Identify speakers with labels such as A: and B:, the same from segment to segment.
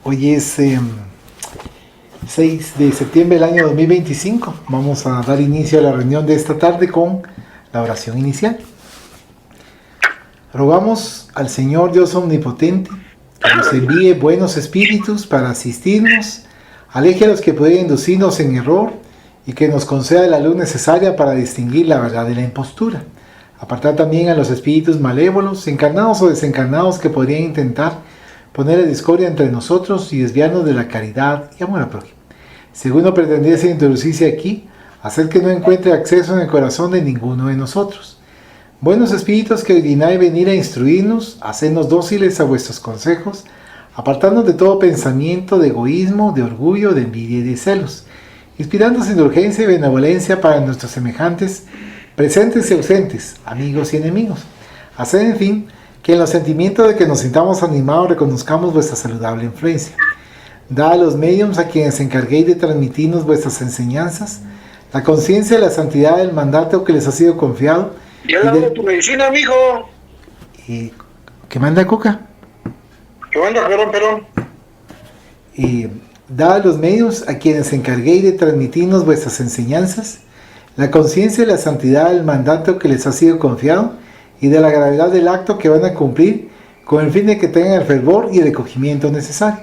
A: Hoy es 6 de septiembre del año 2025. Vamos a dar inicio a la reunión de esta tarde con la oración inicial. Rogamos al Señor Dios Omnipotente que nos envíe buenos espíritus para asistirnos, aleje a los que pueden inducirnos en error y que nos conceda la luz necesaria para distinguir la verdad de la impostura. Apartar también a los espíritus malévolos, encarnados o desencarnados, que podrían intentar poner discordia entre nosotros y desviarnos de la caridad y amor al prójimo. Según no pretendiese introducirse aquí, hacer que no encuentre acceso en el corazón de ninguno de nosotros. Buenos espíritus que dignáis venir a instruirnos, hacernos dóciles a vuestros consejos, apartarnos de todo pensamiento de egoísmo, de orgullo, de envidia y de celos, inspirándonos indulgencia y benevolencia para nuestros semejantes, presentes y ausentes, amigos y enemigos. Hacer, en fin, que en los sentimientos de que nos sintamos animados reconozcamos vuestra saludable influencia. Da a los médiums a quienes encarguéis de transmitirnos vuestras enseñanzas, la conciencia de la santidad del mandato que les ha sido confiado.
B: Ya dando tu medicina, mijo.
A: ¿Qué manda Cuca?
B: ¿Qué manda, Perón?
A: Da a los médiums a quienes encarguéis de transmitirnos vuestras enseñanzas, la conciencia de la santidad del mandato que les ha sido confiado, y de la gravedad del acto que van a cumplir, con el fin de que tengan el fervor y el recogimiento necesario.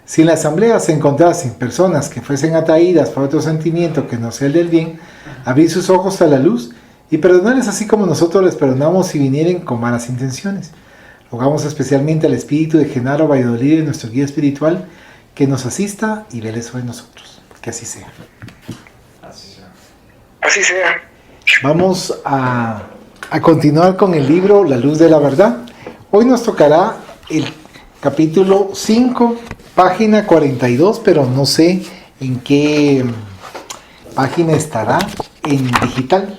A: Si en la asamblea se encontrasen personas que fuesen atraídas por otro sentimiento que no sea el del bien, abrir sus ojos a la luz y perdonarles así como nosotros les perdonamos si vinieren con malas intenciones. Rogamos especialmente al espíritu de Genaro Valladolid, nuestro guía espiritual, que nos asista y vele sobre nosotros. Que así sea.
B: Así sea.
A: Vamos a continuar con el libro La Luz de la Verdad. Hoy nos tocará el capítulo 5, página 42, pero no sé en qué página estará en digital.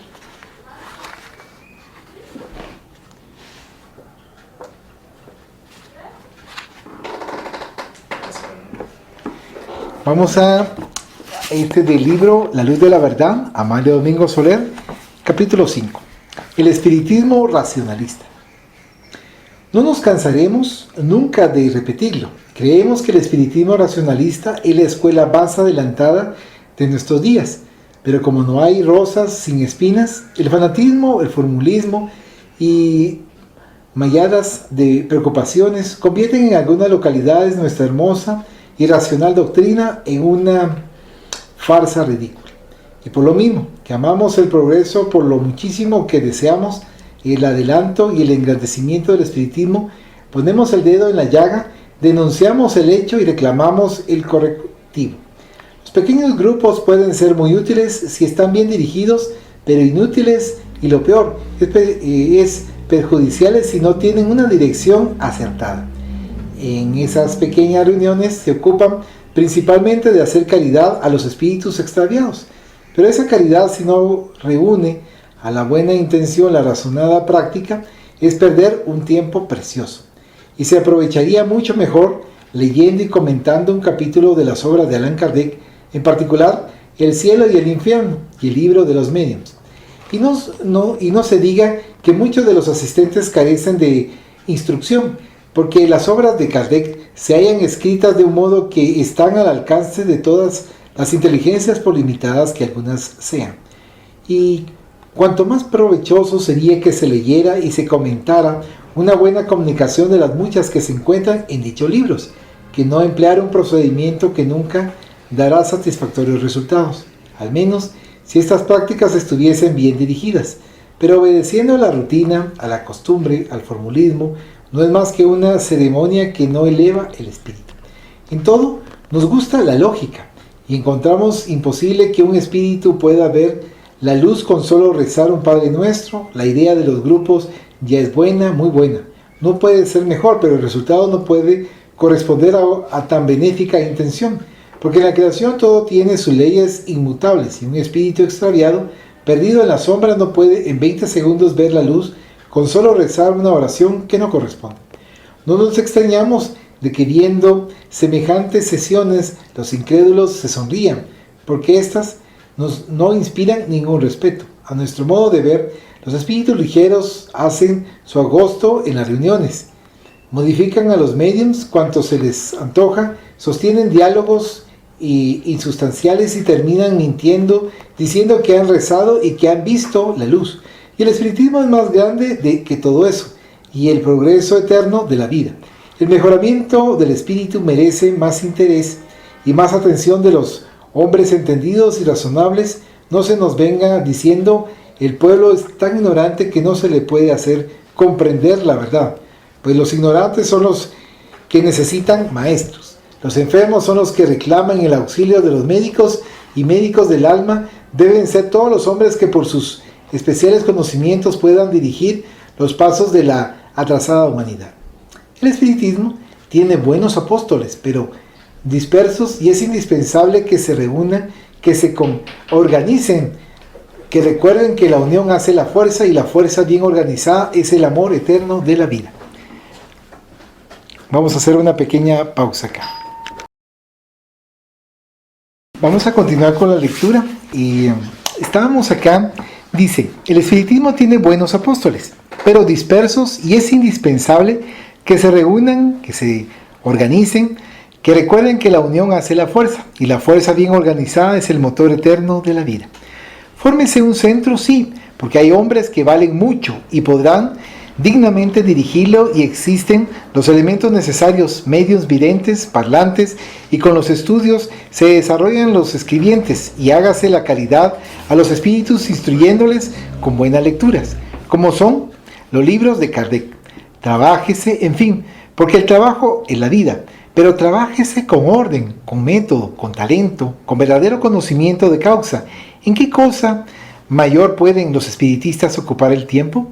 A: Vamos a del libro La Luz de la Verdad, Amalio Domingo Soler, capítulo 5. El espiritismo racionalista. No nos cansaremos nunca de repetirlo. Creemos que el espiritismo racionalista es la escuela más adelantada de nuestros días, pero como no hay rosas sin espinas, el fanatismo, el formulismo y malladas de preocupaciones convierten en algunas localidades nuestra hermosa y racional doctrina en una farsa ridícula. Y por lo mismo que amamos el progreso, por lo muchísimo que deseamos el adelanto y el engrandecimiento del espiritismo, ponemos el dedo en la llaga, denunciamos el hecho y reclamamos el correctivo. Los pequeños grupos pueden ser muy útiles si están bien dirigidos, pero inútiles y lo peor, es perjudiciales si no tienen una dirección acertada. En esas pequeñas reuniones se ocupan principalmente de hacer caridad a los espíritus extraviados. Pero esa caridad, si no reúne a la buena intención la razonada práctica, es perder un tiempo precioso. Y se aprovecharía mucho mejor leyendo y comentando un capítulo de las obras de Allan Kardec, en particular El cielo y el infierno y el libro de los médiuns. Y no se diga que muchos de los asistentes carecen de instrucción, porque las obras de Kardec se hallan escritas de un modo que están al alcance de todas las inteligencias, por limitadas que algunas sean. Y cuanto más provechoso sería que se leyera y se comentara una buena comunicación de las muchas que se encuentran en dichos libros, que no emplear un procedimiento que nunca dará satisfactorios resultados, al menos si estas prácticas estuviesen bien dirigidas, pero obedeciendo a la rutina, a la costumbre, al formulismo, no es más que una ceremonia que no eleva el espíritu. En todo nos gusta la lógica, y encontramos imposible que un espíritu pueda ver la luz con solo rezar un Padre Nuestro. La idea de los grupos ya es buena, muy buena. No puede ser mejor, pero el resultado no puede corresponder a tan benéfica intención, porque en la creación todo tiene sus leyes inmutables, y un espíritu extraviado, perdido en la sombra, no puede en 20 segundos ver la luz con solo rezar una oración que no corresponde. No nos extrañamos de que viendo semejantes sesiones los incrédulos se sonrían, porque éstas no inspiran ningún respeto. A nuestro modo de ver, los espíritus ligeros hacen su agosto en las reuniones, modifican a los mediums cuanto se les antoja, sostienen diálogos insustanciales y terminan mintiendo, diciendo que han rezado y que han visto la luz. Y el espiritismo es más grande que todo eso, y el progreso eterno de la vida. El mejoramiento del espíritu merece más interés y más atención de los hombres entendidos y razonables. No se nos venga diciendo: el pueblo es tan ignorante que no se le puede hacer comprender la verdad. Pues los ignorantes son los que necesitan maestros. Los enfermos son los que reclaman el auxilio de los médicos, y médicos del alma deben ser todos los hombres que por sus especiales conocimientos puedan dirigir los pasos de la atrasada humanidad. El espiritismo tiene buenos apóstoles, pero dispersos, y es indispensable que se reúnan, que se organicen, que recuerden que la unión hace la fuerza, y la fuerza bien organizada es el amor eterno de la vida. Vamos a hacer una pequeña pausa acá. Vamos a continuar con la lectura. Estábamos acá, dice: el espiritismo tiene buenos apóstoles, pero dispersos, y es indispensable que se reúnan, que se organicen, que recuerden que la unión hace la fuerza, y la fuerza bien organizada es el motor eterno de la vida. Fórmese un centro, sí, porque hay hombres que valen mucho y podrán dignamente dirigirlo, y existen los elementos necesarios: medios, videntes, parlantes, y con los estudios se desarrollan los escribientes, y hágase la caridad a los espíritus instruyéndoles con buenas lecturas, como son los libros de Kardec. Trabájese, en fin, porque el trabajo es la vida, pero trabájese con orden, con método, con talento, con verdadero conocimiento de causa. ¿En qué cosa mayor pueden los espiritistas ocupar el tiempo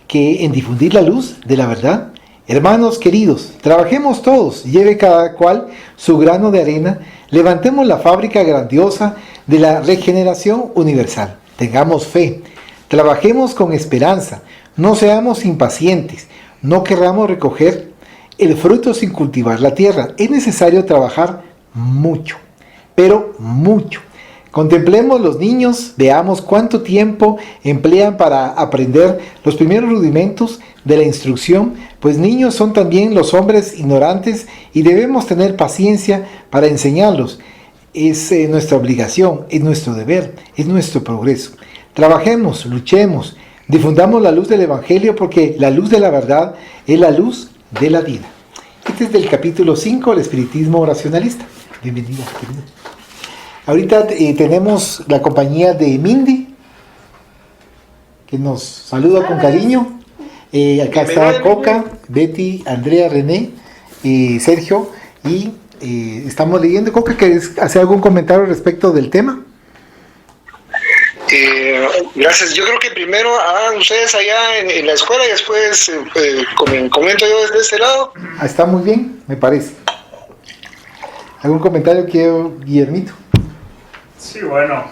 A: que en difundir la luz de la verdad? Hermanos queridos, trabajemos todos, lleve cada cual su grano de arena, levantemos la fábrica grandiosa de la regeneración universal. Tengamos fe, trabajemos con esperanza, no seamos impacientes, no querramos recoger el fruto sin cultivar la tierra. Es necesario trabajar mucho, pero mucho. Contemplemos los niños, veamos cuánto tiempo emplean para aprender los primeros rudimentos de la instrucción, pues niños son también los hombres ignorantes, y debemos tener paciencia para enseñarlos. Es nuestra obligación, es nuestro deber, es nuestro progreso. Trabajemos, luchemos, difundamos la luz del Evangelio, porque la luz de la verdad es la luz de la vida. Este es del capítulo 5, el espiritismo racionalista. Bienvenida, querida. Ahorita tenemos la compañía de Mindy, que nos saluda con cariño. Acá está Coca, Betty, Andrea, René, Sergio, y estamos leyendo. Coca, ¿quieres hacer algún comentario respecto del tema?
B: Gracias. Yo creo que primero hagan ustedes allá en la escuela, y después comento yo desde este lado.
A: Está muy bien, me parece. ¿Algún comentario que Guillermito?
C: Sí, bueno,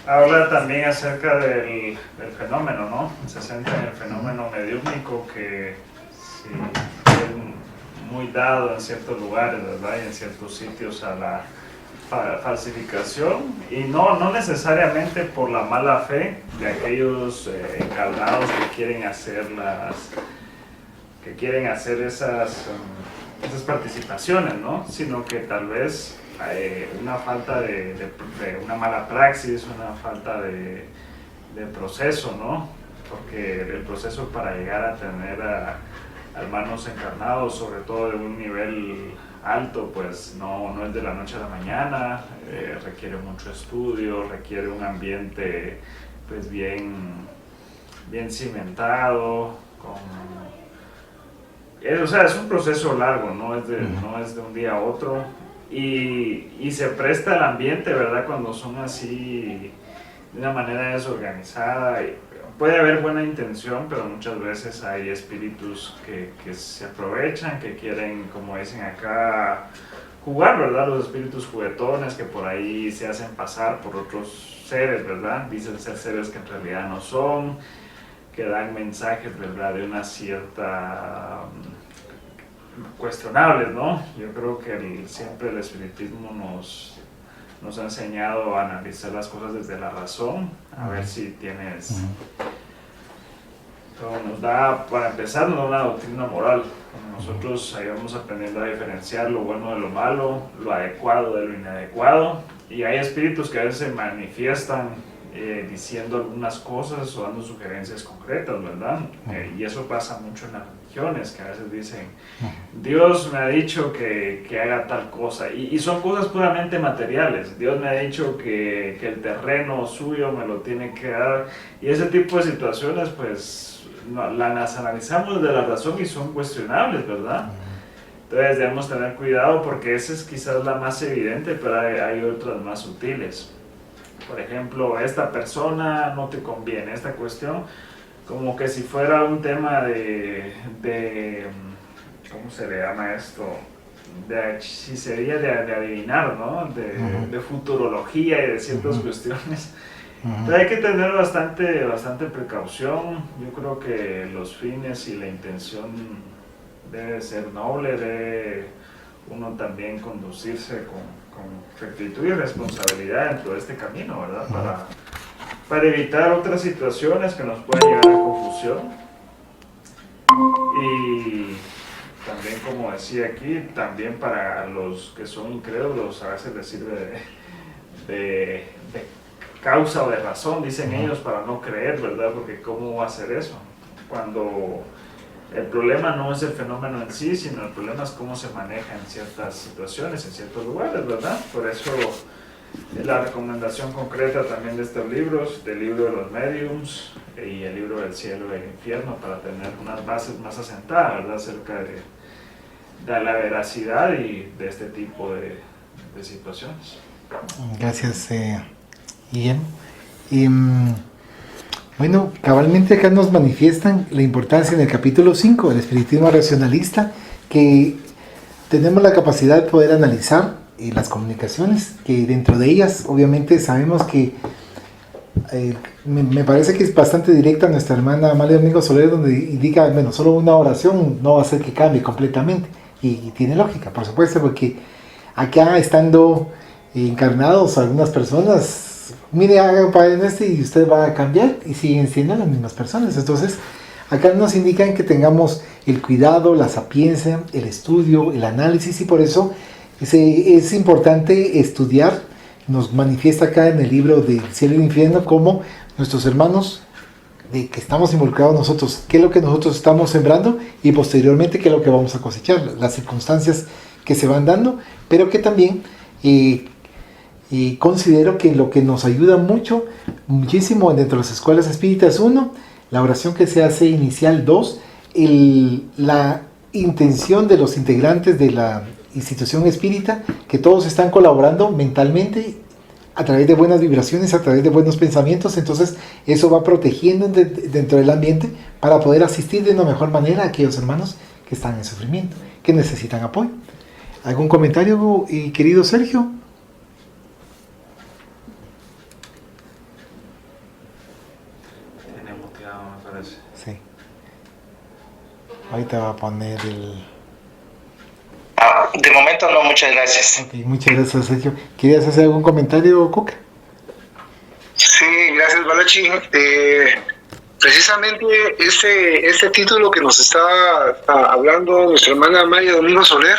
C: habla también acerca del fenómeno, ¿no? Se centra en el fenómeno mediúmnico, que sí, es muy dado en ciertos lugares, ¿verdad? Y en ciertos sitios a la falsificación, y no necesariamente por la mala fe de aquellos encarnados que quieren hacer esas participaciones, ¿no? Sino que tal vez una falta de una mala praxis, una falta de proceso, ¿no? Porque el proceso para llegar a tener a hermanos encarnados, sobre todo de un nivel alto, pues no es de la noche a la mañana, requiere mucho estudio, requiere un ambiente pues bien cimentado, o sea, es un proceso largo, no es de un día a otro, y se presta el ambiente, ¿verdad? Cuando son así de una manera desorganizada. Puede haber buena intención, pero muchas veces hay espíritus que se aprovechan, que quieren, como dicen acá, jugar, ¿verdad? Los espíritus juguetones que por ahí se hacen pasar por otros seres, ¿verdad? Dicen ser seres que en realidad no son, que dan mensajes, ¿verdad? De una cierta cuestionables, ¿no? Yo creo que siempre el espiritismo nos ha enseñado a analizar las cosas desde la razón, a ver si tienes Nos da, para empezar, nos da una doctrina moral. Nosotros ahí vamos aprendiendo a diferenciar lo bueno de lo malo, lo adecuado de lo inadecuado. Y hay espíritus que a veces se manifiestan diciendo algunas cosas o dando sugerencias concretas, ¿verdad? Y eso pasa mucho en las religiones, que a veces dicen, Dios me ha dicho que haga tal cosa. Y son cosas puramente materiales. Dios me ha dicho que el terreno suyo me lo tiene que dar. Y ese tipo de situaciones, pues, las analizamos desde la razón y son cuestionables, ¿verdad? Entonces debemos tener cuidado porque esa es quizás la más evidente, pero hay otras más sutiles. Por ejemplo, esta persona no te conviene, esta cuestión, como que si fuera un tema de ¿cómo se le llama esto? De hechicería, de adivinar, ¿no? De futurología y de ciertas cuestiones. Entonces hay que tener bastante precaución. Yo creo que los fines y la intención debe ser noble, debe uno también conducirse con rectitud y responsabilidad dentro de este camino, ¿verdad? Para evitar otras situaciones que nos puedan llevar a confusión. Y también, como decía aquí, también para los que son incrédulos a veces les sirve de causa o de razón, dicen ellos, para no creer, ¿verdad? Porque ¿cómo va a ser eso? Cuando el problema no es el fenómeno en sí, sino el problema es cómo se maneja en ciertas situaciones, en ciertos lugares, ¿verdad? Por eso la recomendación concreta también de estos libros, del libro de los mediums y el libro del cielo y el infierno, para tener unas bases más asentadas, ¿verdad? Acerca de la veracidad y de este tipo de situaciones.
A: Gracias, Guillermo. Bueno, cabalmente acá nos manifiestan la importancia en el capítulo 5 del espiritismo racionalista, que tenemos la capacidad de poder analizar las comunicaciones, que dentro de ellas obviamente sabemos que me parece que es bastante directa nuestra hermana Amalia Domingo Soler, donde indica, bueno, solo una oración no va a hacer que cambie completamente, y tiene lógica, por supuesto, porque acá estando encarnados algunas personas, mire, haga un Padre Nuestro y usted va a cambiar, y siguen siendo las mismas personas. Entonces acá nos indican que tengamos el cuidado, la sapiencia, el estudio, el análisis, y por eso es importante estudiar. Nos manifiesta acá en el libro del cielo y el infierno cómo nuestros hermanos, de que estamos involucrados nosotros, qué es lo que nosotros estamos sembrando, y posteriormente qué es lo que vamos a cosechar, las circunstancias que se van dando, pero que también y considero que lo que nos ayuda muchísimo dentro de las escuelas espíritas, 1, la oración que se hace inicial, 2, la intención de los integrantes de la institución espírita, que todos están colaborando mentalmente a través de buenas vibraciones, a través de buenos pensamientos. Entonces eso va protegiendo dentro del ambiente para poder asistir de una mejor manera a aquellos hermanos que están en sufrimiento, que necesitan apoyo. ¿Algún comentario, querido Sergio? Sí. Ahorita va a poner el...
B: De momento no, muchas gracias.
A: Ok, muchas gracias, Sergio. ¿Querías hacer algún comentario, Coca?
B: Sí, gracias, Balachi. Precisamente este título que nos está hablando nuestra hermana María Domingo Soler,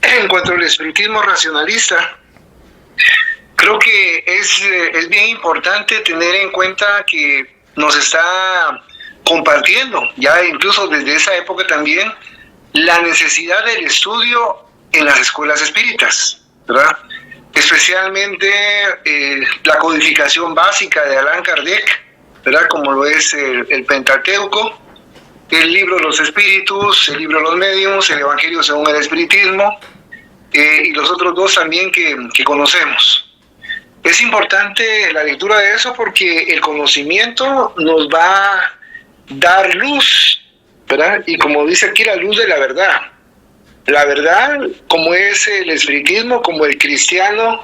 B: en cuanto al espiritismo racionalista, creo que es bien importante tener en cuenta que nos está compartiendo, ya incluso desde esa época también, la necesidad del estudio en las escuelas espíritas, ¿verdad? Especialmente la codificación básica de Allan Kardec, ¿verdad? Como lo es el Pentateuco, el libro de los espíritus, el libro de los mediums, el Evangelio según el espiritismo, y los otros dos también que conocemos. Es importante la lectura de eso porque el conocimiento nos va a dar luz, ¿verdad? Y como dice aquí, la luz de la verdad. La verdad, como es el espiritismo, como el cristianismo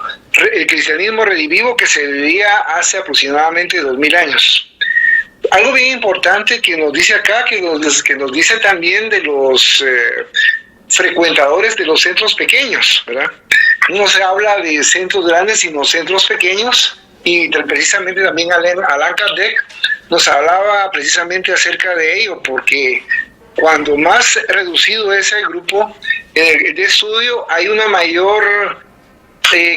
B: redivivo que se vivía hace aproximadamente 2000 años. Algo bien importante que nos dice acá, que nos dice también de los frecuentadores de los centros pequeños, ¿verdad? No se habla de centros grandes, sino centros pequeños, y precisamente también Allan Kardec nos hablaba precisamente acerca de ello, porque cuando más reducido es el grupo de estudio, hay una mayor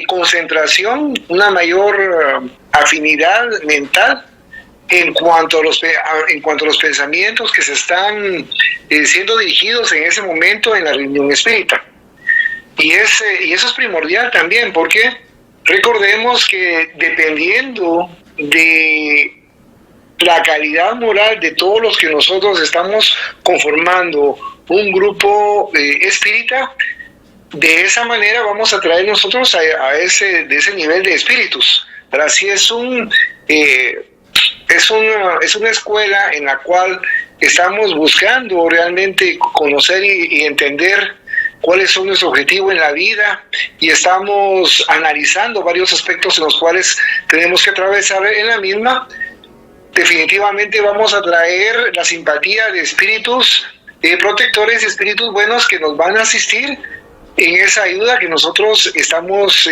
B: concentración, una mayor afinidad mental en cuanto a los pensamientos que se están siendo dirigidos en ese momento en la reunión espírita. Y eso es primordial también, porque recordemos que dependiendo de la calidad moral de todos los que nosotros estamos conformando un grupo espírita, de esa manera vamos a traer nosotros de ese nivel de espíritus. Pero así es una escuela en la cual estamos buscando realmente conocer y entender cuáles son nuestros objetivos en la vida, y estamos analizando varios aspectos en los cuales tenemos que atravesar en la misma. Definitivamente vamos a traer la simpatía de espíritus protectores, espíritus buenos que nos van a asistir en esa ayuda que nosotros estamos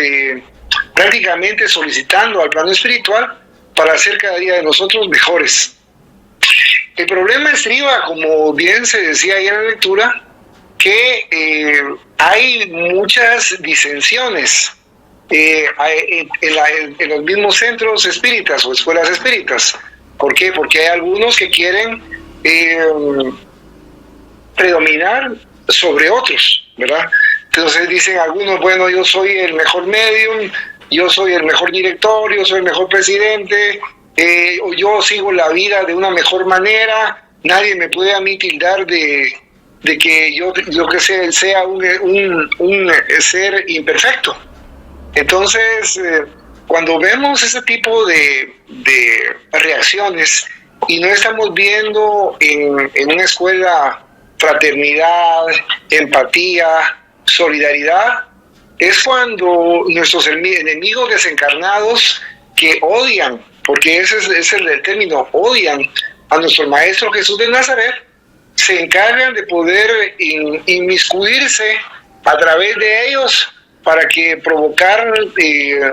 B: prácticamente solicitando al plano espiritual para hacer cada día de nosotros mejores. El problema estriba, como bien se decía ahí en la lectura, que hay muchas disensiones en los mismos centros espíritas o escuelas espíritas. ¿Por qué? Porque hay algunos que quieren predominar sobre otros, ¿verdad? Entonces dicen algunos, bueno, yo soy el mejor medium, yo soy el mejor director, yo soy el mejor presidente, o yo sigo la vida de una mejor manera, nadie me puede a mí tildar de que yo que sea un ser imperfecto. Entonces, cuando vemos ese tipo de reacciones y no estamos viendo en una escuela fraternidad, empatía, solidaridad, es cuando nuestros enemigos desencarnados que odian, porque ese es el término, odian a nuestro Maestro Jesús de Nazaret, se encargan de poder inmiscuirse a través de ellos para que provocar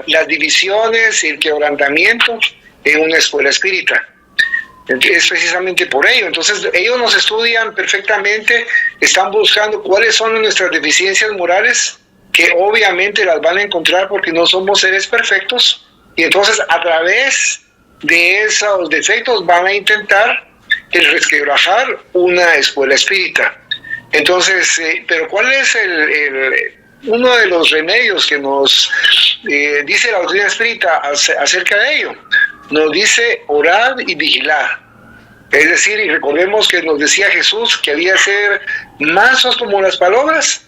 B: las divisiones y el quebrantamiento en una escuela espírita. Es precisamente por ello. Entonces ellos nos estudian perfectamente, están buscando cuáles son nuestras deficiencias morales, que obviamente las van a encontrar porque no somos seres perfectos, y entonces a través de esos defectos van a intentar resquebrajar una escuela espírita. Entonces, pero ¿cuál es uno de los remedios que nos dice la doctrina espírita acerca de ello? Nos dice orad y vigilad. Es decir, y recordemos que nos decía Jesús que había que ser mansos como las palomas,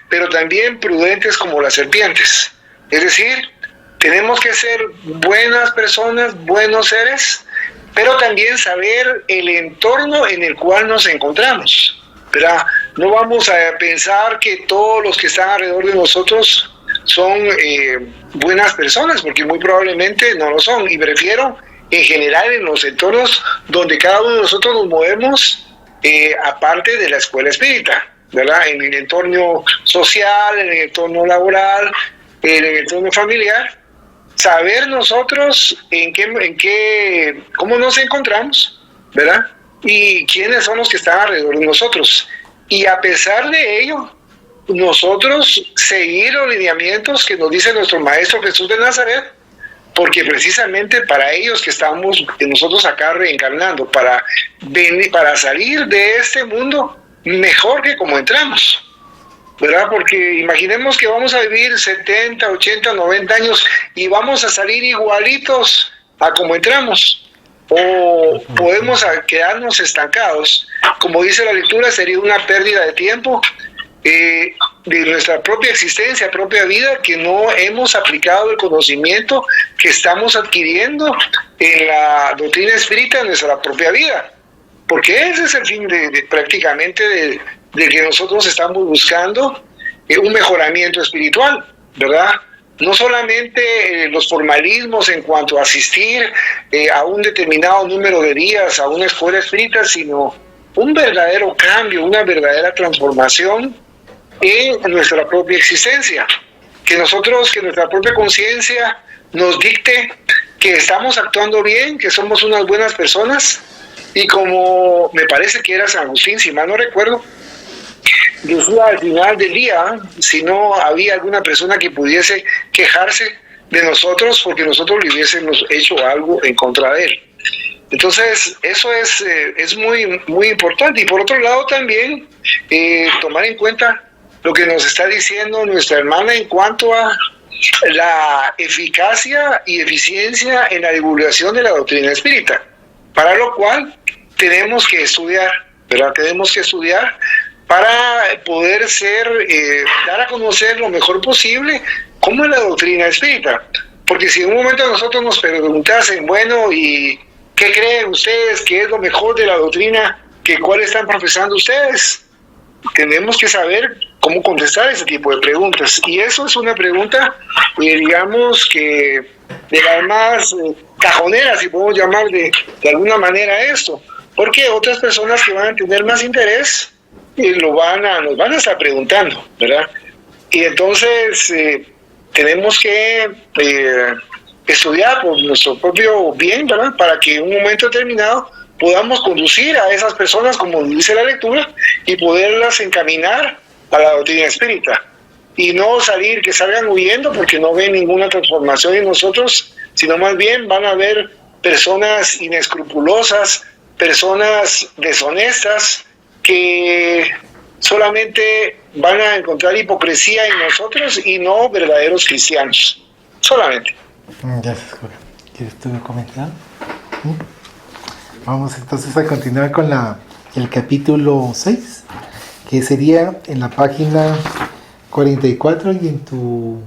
B: pero también prudentes como las serpientes. Es decir, tenemos que ser buenas personas, buenos seres, pero también saber el entorno en el cual nos encontramos, ¿verdad? No vamos a pensar que todos los que están alrededor de nosotros son buenas personas, porque muy probablemente no lo son, y prefiero en general en los entornos donde cada uno de nosotros nos movemos, aparte de la escuela espírita, ¿verdad? En el entorno social, en el entorno laboral, en el entorno familiar, saber nosotros cómo nos encontramos, ¿verdad? Y quiénes son los que están alrededor de nosotros. Y a pesar de ello, nosotros seguir los lineamientos que nos dice nuestro Maestro Jesús de Nazaret, porque precisamente para ellos que estamos nosotros acá reencarnando, para salir de este mundo mejor que como entramos, ¿verdad? Porque imaginemos que vamos a vivir 70, 80, 90 años y vamos a salir igualitos a como entramos, o podemos quedarnos estancados. Como dice la lectura, sería una pérdida de tiempo de nuestra propia existencia, propia vida, que no hemos aplicado el conocimiento que estamos adquiriendo en la doctrina espírita en nuestra propia vida, porque ese es el fin prácticamente de que nosotros estamos buscando un mejoramiento espiritual, ¿verdad? No solamente los formalismos en cuanto a asistir a un determinado número de días a una escuela espírita, sino un verdadero cambio, una verdadera transformación en nuestra propia existencia. Que nuestra propia conciencia nos dicte que estamos actuando bien, que somos unas buenas personas, y como me parece que era San Agustín, si mal no recuerdo, decía al final del día, si no había alguna persona que pudiese quejarse de nosotros porque nosotros le hubiésemos hecho algo en contra de él. Entonces, eso es muy, muy importante. Y por otro lado también, tomar en cuenta lo que nos está diciendo nuestra hermana en cuanto a la eficacia y eficiencia en la divulgación de la doctrina espírita, para lo cual tenemos que estudiar, ¿verdad? Tenemos que estudiar para poder dar a conocer lo mejor posible cómo es la doctrina espírita. Porque si en un momento nosotros nos preguntasen, bueno, ¿y qué creen ustedes que es lo mejor de la doctrina? ¿Cuál están profesando ustedes? Tenemos que saber cómo contestar ese tipo de preguntas. Y eso es una pregunta, digamos, que de las más cajoneras, si podemos llamar de alguna manera esto. Porque otras personas que van a tener más interés nos van a estar preguntando, ¿verdad? Y entonces tenemos que estudiar por nuestro propio bien, ¿verdad? Para que en un momento determinado podamos conducir a esas personas, como dice la lectura, y poderlas encaminar a la doctrina espírita. Y no que salgan huyendo porque no ven ninguna transformación en nosotros, sino más bien van a ver personas inescrupulosas, personas deshonestas, que solamente van a encontrar hipocresía en nosotros y no verdaderos cristianos. Solamente.
A: Gracias, Jorge. ¿Quieres tú comentar? Vamos entonces a continuar con el capítulo 6, que sería en la página 44 y en tu...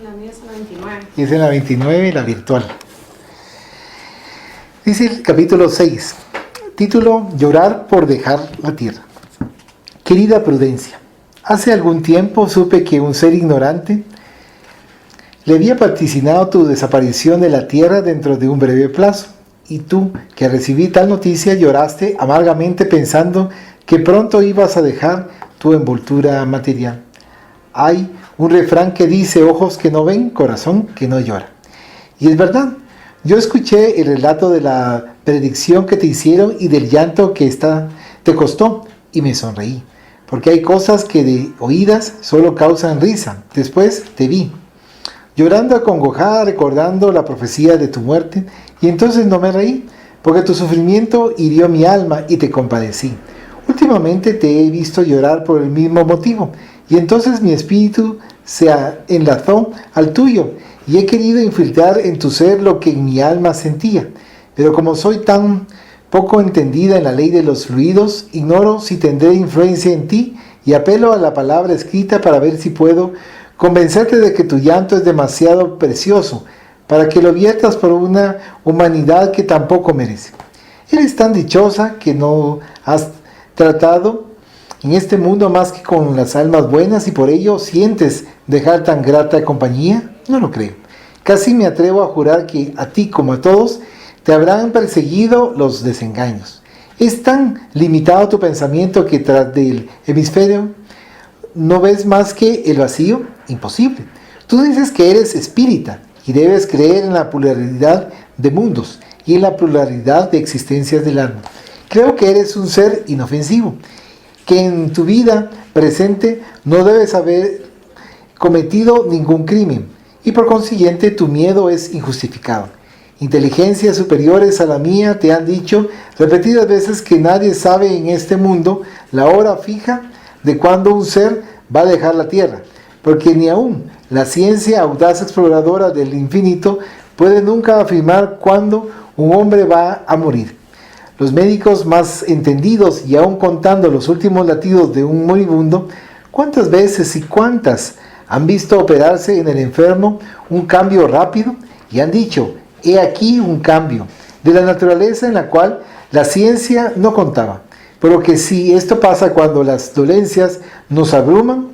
D: La mía es la 29.
A: Y es en la 29, la virtual. Dice el capítulo 6, título: Llorar por dejar la tierra. Querida Prudencia, hace algún tiempo supe que un ser ignorante le había vaticinado tu desaparición de la tierra dentro de un breve plazo, y tú, que recibí tal noticia, lloraste amargamente pensando que pronto ibas a dejar tu envoltura material. Hay un refrán que dice: ojos que no ven, corazón que no llora. Y es verdad. Yo escuché el relato de la predicción que te hicieron y del llanto que te costó, y me sonreí, porque hay cosas que de oídas solo causan risa. Después te vi, llorando acongojada, recordando la profecía de tu muerte, y entonces no me reí, porque tu sufrimiento hirió mi alma y te compadecí. Últimamente te he visto llorar por el mismo motivo, y entonces mi espíritu se enlazó al tuyo, y he querido infiltrar en tu ser lo que en mi alma sentía. Pero como soy tan poco entendida en la ley de los fluidos, ignoro si tendré influencia en ti, y apelo a la palabra escrita para ver si puedo convencerte de que tu llanto es demasiado precioso, para que lo viertas por una humanidad que tampoco merece. Eres tan dichosa que no has tratado en este mundo más que con las almas buenas, y por ello sientes dejar tan grata compañía. No lo creo. Casi me atrevo a jurar que a ti como a todos te habrán perseguido los desengaños. Es tan limitado tu pensamiento que tras del hemisferio no ves más que el vacío. Imposible. Tú dices que eres espírita y debes creer en la pluralidad de mundos y en la pluralidad de existencias del alma. Creo que eres un ser inofensivo, que en tu vida presente no debes haber cometido ningún crimen, y por consiguiente tu miedo es injustificado. Inteligencias superiores a la mía te han dicho repetidas veces que nadie sabe en este mundo la hora fija de cuando un ser va a dejar la tierra, porque ni aún la ciencia audaz exploradora del infinito puede nunca afirmar cuándo un hombre va a morir. Los médicos más entendidos, y aún contando los últimos latidos de un moribundo, ¿cuántas veces y cuántas han visto operarse en el enfermo un cambio rápido? Y han dicho: he aquí un cambio de la naturaleza en la cual la ciencia no contaba. Pero que si esto pasa cuando las dolencias nos abruman,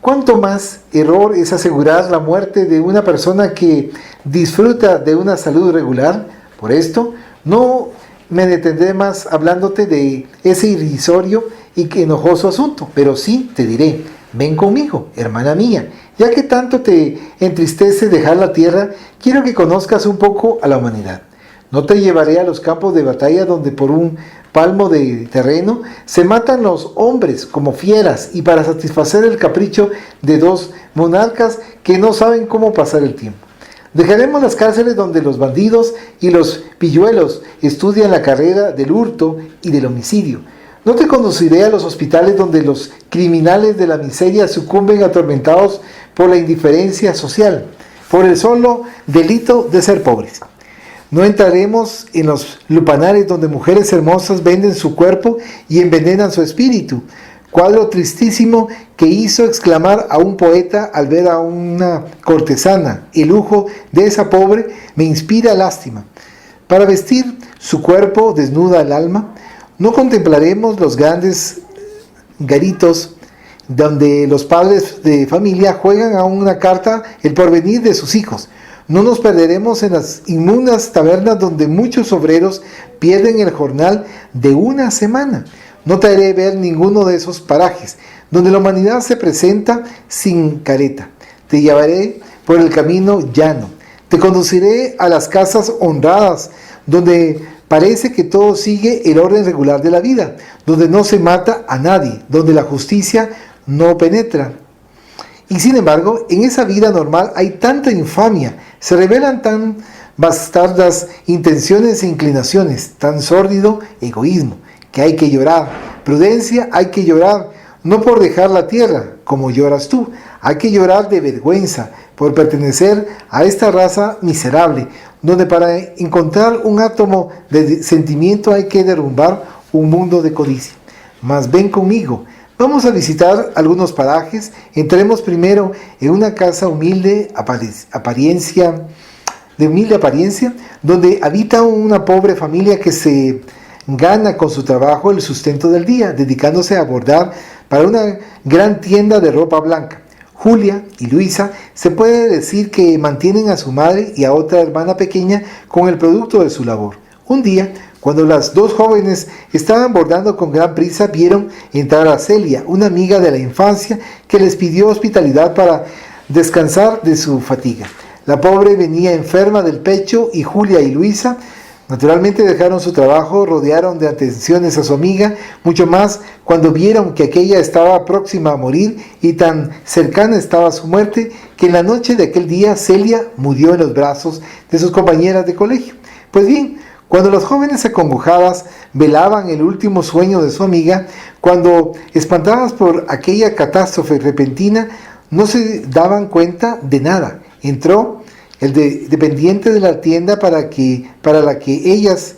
A: ¿cuánto más error es asegurar la muerte de una persona que disfruta de una salud regular? Por esto, no me detendré más hablándote de ese irrisorio y enojoso asunto, pero sí te diré: ven conmigo, hermana mía, Ya que tanto te entristece dejar la tierra, quiero que conozcas un poco a la humanidad. No te llevaré a los campos de batalla donde por un palmo de terreno se matan los hombres como fieras y para satisfacer el capricho de dos monarcas que no saben cómo pasar el tiempo. Dejaremos las cárceles donde los bandidos y los pilluelos estudian la carrera del hurto y del homicidio. No te conduciré a los hospitales donde los criminales de la miseria sucumben atormentados por la indiferencia social, por el solo delito de ser pobres. No entraremos en los lupanales donde mujeres hermosas venden su cuerpo y envenenan su espíritu. Cuadro tristísimo que hizo exclamar a un poeta al ver a una cortesana: el lujo de esa pobre me inspira lástima. Para vestir su cuerpo desnuda el alma, no contemplaremos los grandes garitos donde los padres de familia juegan a una carta el porvenir de sus hijos. No nos perderemos en las inmundas tabernas donde muchos obreros pierden el jornal de una semana. No te haré ver ninguno de esos parajes donde la humanidad se presenta sin careta. Te llevaré por el camino llano. Te conduciré a las casas honradas donde parece que todo sigue el orden regular de la vida, donde no se mata a nadie, donde la justicia no penetra. Y sin embargo, en esa vida normal hay tanta infamia, se revelan tan bastardas intenciones e inclinaciones, tan sórdido egoísmo, que hay que llorar. Prudencia, hay que llorar, no por dejar la tierra, como lloras tú, hay que llorar de vergüenza, por pertenecer a esta raza miserable, donde para encontrar un átomo de sentimiento hay que derrumbar un mundo de codicia. Mas ven conmigo. Vamos a visitar algunos parajes. Entremos primero en una casa humilde apariencia, donde habita una pobre familia que se gana con su trabajo el sustento del día, dedicándose a bordar para una gran tienda de ropa blanca. Julia y Luisa se puede decir que mantienen a su madre y a otra hermana pequeña con el producto de su labor. Un día, cuando las dos jóvenes estaban bordando con gran prisa, vieron entrar a Celia, una amiga de la infancia, que les pidió hospitalidad para descansar de su fatiga. La pobre venía enferma del pecho y Julia y Luisa naturalmente dejaron su trabajo, rodearon de atenciones a su amiga, mucho más cuando vieron que aquella estaba próxima a morir y tan cercana estaba su muerte, que en la noche de aquel día Celia murió en los brazos de sus compañeras de colegio. Pues bien, cuando las jóvenes acongojadas velaban el último sueño de su amiga, cuando espantadas por aquella catástrofe repentina, no se daban cuenta de nada. Entró el dependiente de la tienda para la que ellas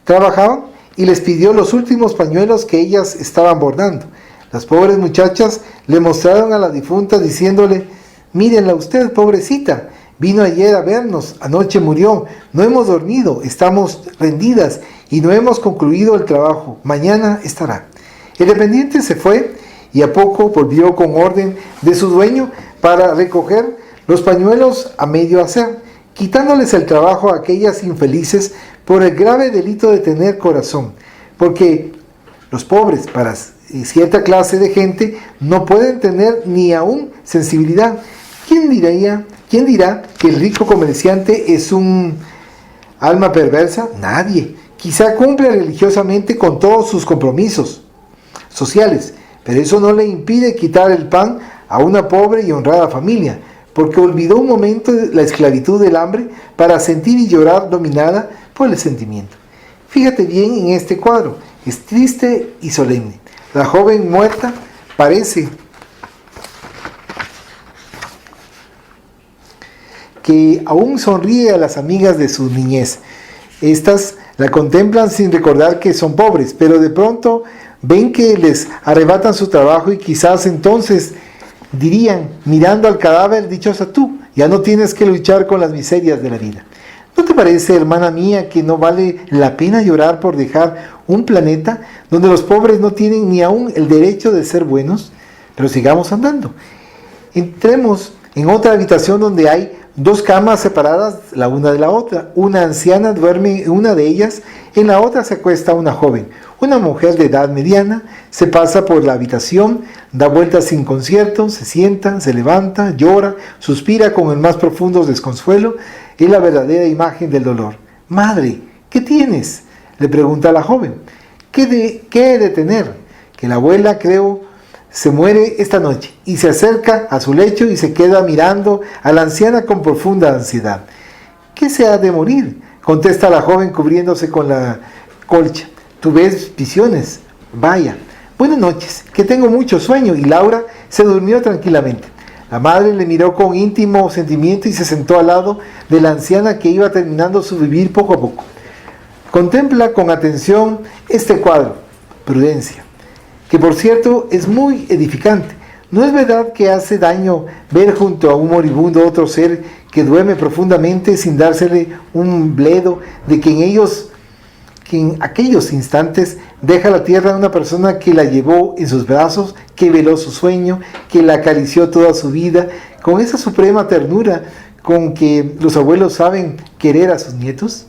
A: trabajaban y les pidió los últimos pañuelos que ellas estaban bordando. Las pobres muchachas le mostraron a la difunta diciéndole: mírenla usted, pobrecita, vino ayer a vernos, anoche murió, no hemos dormido, estamos rendidas y no hemos concluido el trabajo, mañana estará. El dependiente se fue y a poco volvió con orden de su dueño para recoger los pañuelos a medio hacer, quitándoles el trabajo a aquellas infelices por el grave delito de tener corazón, porque los pobres, para cierta clase de gente, no pueden tener ni aún sensibilidad. ¿Quién dirá que el rico comerciante es un alma perversa? Nadie. Quizá cumple religiosamente con todos sus compromisos sociales, pero eso no le impide quitar el pan a una pobre y honrada familia, porque olvidó un momento la esclavitud del hambre para sentir y llorar dominada por el sentimiento. Fíjate bien en este cuadro, es triste y solemne. La joven muerta parece que aún sonríe a las amigas de su niñez. Estas la contemplan sin recordar que son pobres, pero de pronto ven que les arrebatan su trabajo y quizás entonces dirían, mirando al cadáver: dichosa tú, ya no tienes que luchar con las miserias de la vida. ¿No te parece, hermana mía, que no vale la pena llorar por dejar un planeta donde los pobres no tienen ni aún el derecho de ser buenos? Pero sigamos andando. Entremos en otra habitación donde hay dos camas separadas la una de la otra. Una anciana duerme en una de ellas, en la otra se acuesta una joven. Una mujer de edad mediana se pasa por la habitación, da vueltas sin concierto, se sienta, se levanta, llora, suspira con el más profundo desconsuelo. Es la verdadera imagen del dolor. Madre, ¿qué tienes?, le pregunta a la joven. ¿Qué he de tener? Que la abuela, creo, se muere esta noche. Y se acerca a su lecho y se queda mirando a la anciana con profunda ansiedad. ¿Qué se ha de morir?, contesta la joven cubriéndose con la colcha. ¿Tú ves visiones? Vaya. Buenas noches, que tengo mucho sueño. Y Laura se durmió tranquilamente. La madre le miró con íntimo sentimiento y se sentó al lado de la anciana que iba terminando su vivir poco a poco. Contempla con atención este cuadro, Prudencia, que por cierto es muy edificante. ¿No es verdad que hace daño ver junto a un moribundo otro ser que duerme profundamente sin dársele un bledo de que en aquellos instantes deja la tierra a una persona que la llevó en sus brazos, que veló su sueño, que la acarició toda su vida, con esa suprema ternura con que los abuelos saben querer a sus nietos?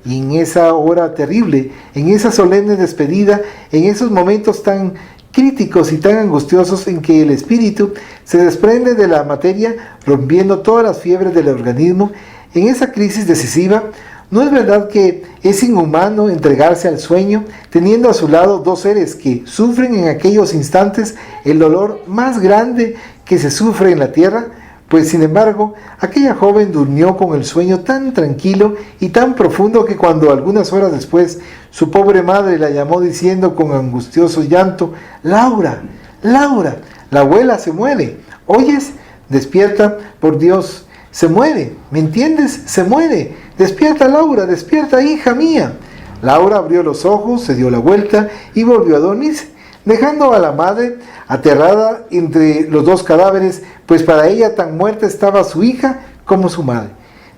A: Y en esa hora terrible, en esa solemne despedida, en esos momentos tan críticos y tan angustiosos en que el espíritu se desprende de la materia, rompiendo todas las fiebres del organismo, en esa crisis decisiva, ¿no es verdad que es inhumano entregarse al sueño, teniendo a su lado dos seres que sufren en aquellos instantes el dolor más grande que se sufre en la tierra? Pues sin embargo, aquella joven durmió con el sueño tan tranquilo y tan profundo que cuando algunas horas después su pobre madre la llamó diciendo con angustioso llanto: Laura, Laura, la abuela se muere, ¿oyes? Despierta, por Dios, se muere, ¿me entiendes? Se muere, despierta Laura, despierta hija mía. Laura abrió los ojos, se dio la vuelta y volvió a dormirse, dejando a la madre aterrada entre los dos cadáveres, pues para ella tan muerta estaba su hija como su madre.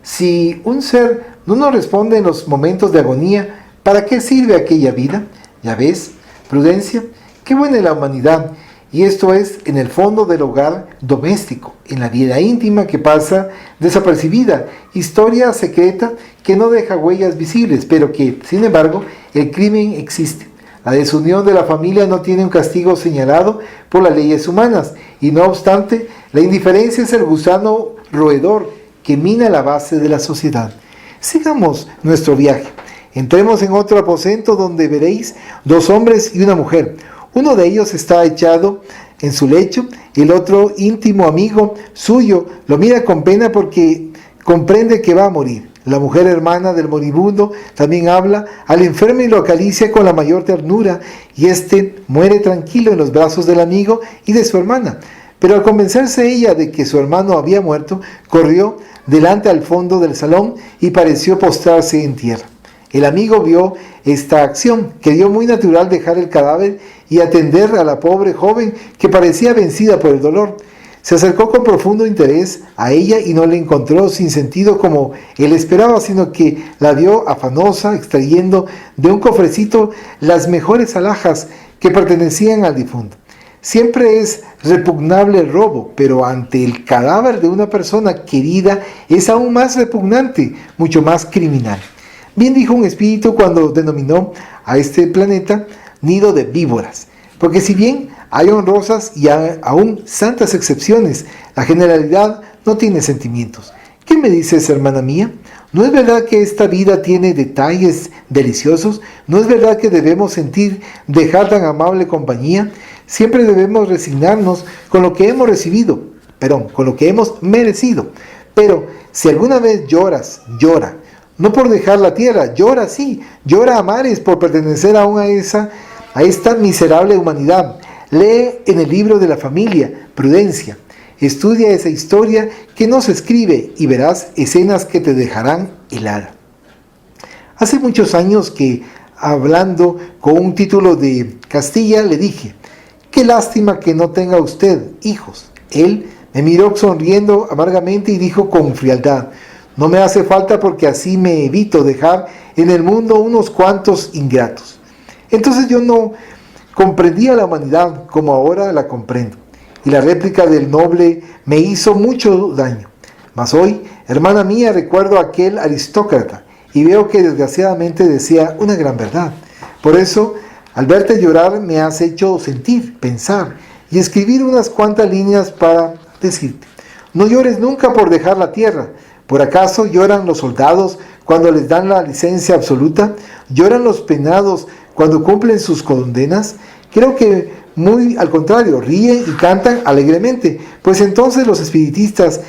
A: Si un ser no nos responde en los momentos de agonía, ¿para qué sirve aquella vida? Ya ves, Prudencia, qué buena es la humanidad, y esto es en el fondo del hogar doméstico, en la vida íntima que pasa desapercibida, historia secreta que no deja huellas visibles, pero que, sin embargo, el crimen existe. La desunión de la familia no tiene un castigo señalado por las leyes humanas, y no obstante, la indiferencia es el gusano roedor que mina la base de la sociedad. Sigamos nuestro viaje. Entremos en otro aposento donde veréis dos hombres y una mujer. Uno de ellos está echado en su lecho, el otro, íntimo amigo suyo, lo mira con pena porque comprende que va a morir. La mujer hermana del moribundo también habla al enfermo y lo acaricia con la mayor ternura, y éste muere tranquilo en los brazos del amigo y de su hermana. Pero al convencerse ella de que su hermano había muerto, corrió delante al fondo del salón y pareció postrarse en tierra. El amigo vio esta acción, creyó muy natural dejar el cadáver y atender a la pobre joven que parecía vencida por el dolor. Se acercó con profundo interés a ella y no la encontró sin sentido como él esperaba, sino que la vio afanosa, extrayendo de un cofrecito las mejores alhajas que pertenecían al difunto. Siempre es repugnable el robo, pero ante el cadáver de una persona querida es aún más repugnante, mucho más criminal. Bien dijo un espíritu cuando denominó a este planeta nido de víboras, porque si bien hay honrosas y aún santas excepciones, la generalidad no tiene sentimientos. ¿Qué me dices, hermana mía? ¿No es verdad que esta vida tiene detalles deliciosos? ¿No es verdad que debemos dejar tan amable compañía? Siempre debemos resignarnos con lo que hemos con lo que hemos merecido. Pero si alguna vez lloras, llora. No por dejar la tierra, llora sí, llora a mares por pertenecer aún a esta miserable humanidad. Lee en el libro de la familia, Prudencia. Estudia esa historia que no se escribe y verás escenas que te dejarán helada. Hace muchos años que, hablando con un título de Castilla, le dije: qué lástima que no tenga usted hijos. Él me miró sonriendo amargamente y dijo con frialdad: no me hace falta porque así me evito dejar en el mundo unos cuantos ingratos. Entonces yo no comprendía la humanidad como ahora la comprendo, y la réplica del noble me hizo mucho daño. Mas hoy, hermana mía, recuerdo a aquel aristócrata y veo que desgraciadamente decía una gran verdad. Por eso, Al verte llorar me has hecho sentir, pensar y escribir unas cuantas líneas para decirte: no llores nunca por dejar la tierra. ¿Por acaso lloran los soldados cuando les dan la licencia absoluta? ¿Lloran los penados cuando cumplen sus condenas? Creo que muy al contrario, ríen y cantan alegremente. Pues entonces los espiritistas,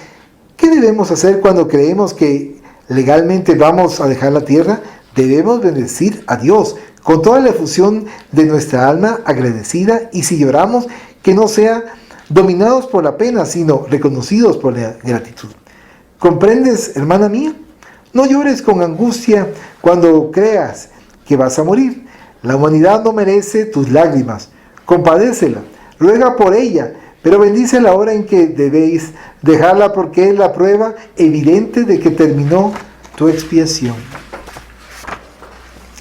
A: ¿qué debemos hacer cuando creemos que legalmente vamos a dejar la tierra? Debemos bendecir a Dios con toda la efusión de nuestra alma agradecida, y si lloramos, que no sea dominados por la pena, sino reconocidos por la gratitud. ¿Comprendes, hermana mía? No llores con angustia cuando creas que vas a morir. La humanidad no merece tus lágrimas. Compadécela, ruega por ella, pero bendice la hora en que debéis dejarla, porque es la prueba evidente de que terminó tu expiación.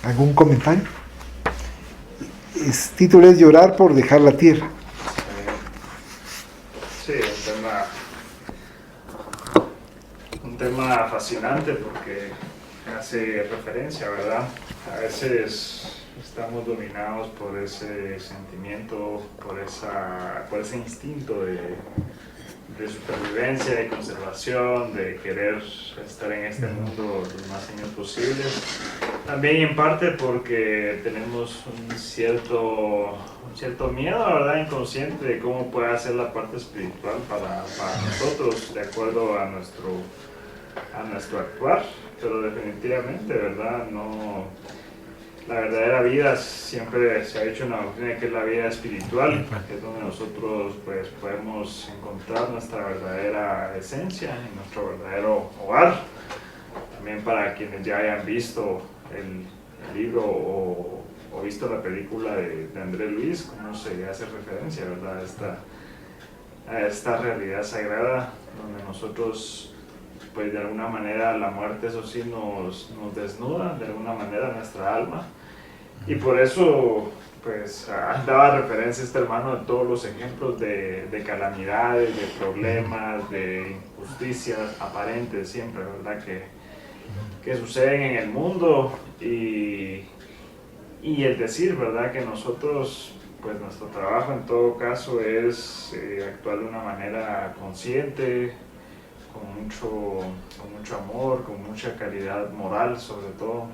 A: ¿Algún comentario? El título es Llorar por dejar la tierra.
C: Sí, un tema fascinante, porque hace referencia, ¿verdad? A veces estamos dominados por ese sentimiento, por ese instinto de supervivencia, de conservación, de querer estar en este mundo los más años posibles. También en parte porque tenemos un cierto miedo, ¿verdad?, inconsciente de cómo puede ser la parte espiritual para nosotros, de acuerdo a nuestro actuar. Pero definitivamente, ¿verdad?, la verdadera vida siempre se ha hecho una doctrina que es la vida espiritual, que es donde nosotros pues podemos encontrar nuestra verdadera esencia y nuestro verdadero hogar. También para quienes ya hayan visto el libro o visto la película de André Luis, cómo se hace referencia, ¿verdad?, a esta realidad sagrada, donde nosotros, pues de alguna manera, la muerte, eso sí, nos desnuda de alguna manera nuestra alma. Y por eso, pues, daba referencia este hermano de todos los ejemplos de calamidades, de problemas, de injusticias aparentes siempre, ¿verdad?, que suceden en el mundo, y el decir, ¿verdad?, que nosotros, pues nuestro trabajo en todo caso es actuar de una manera consciente, con mucho amor, con mucha caridad moral sobre todo,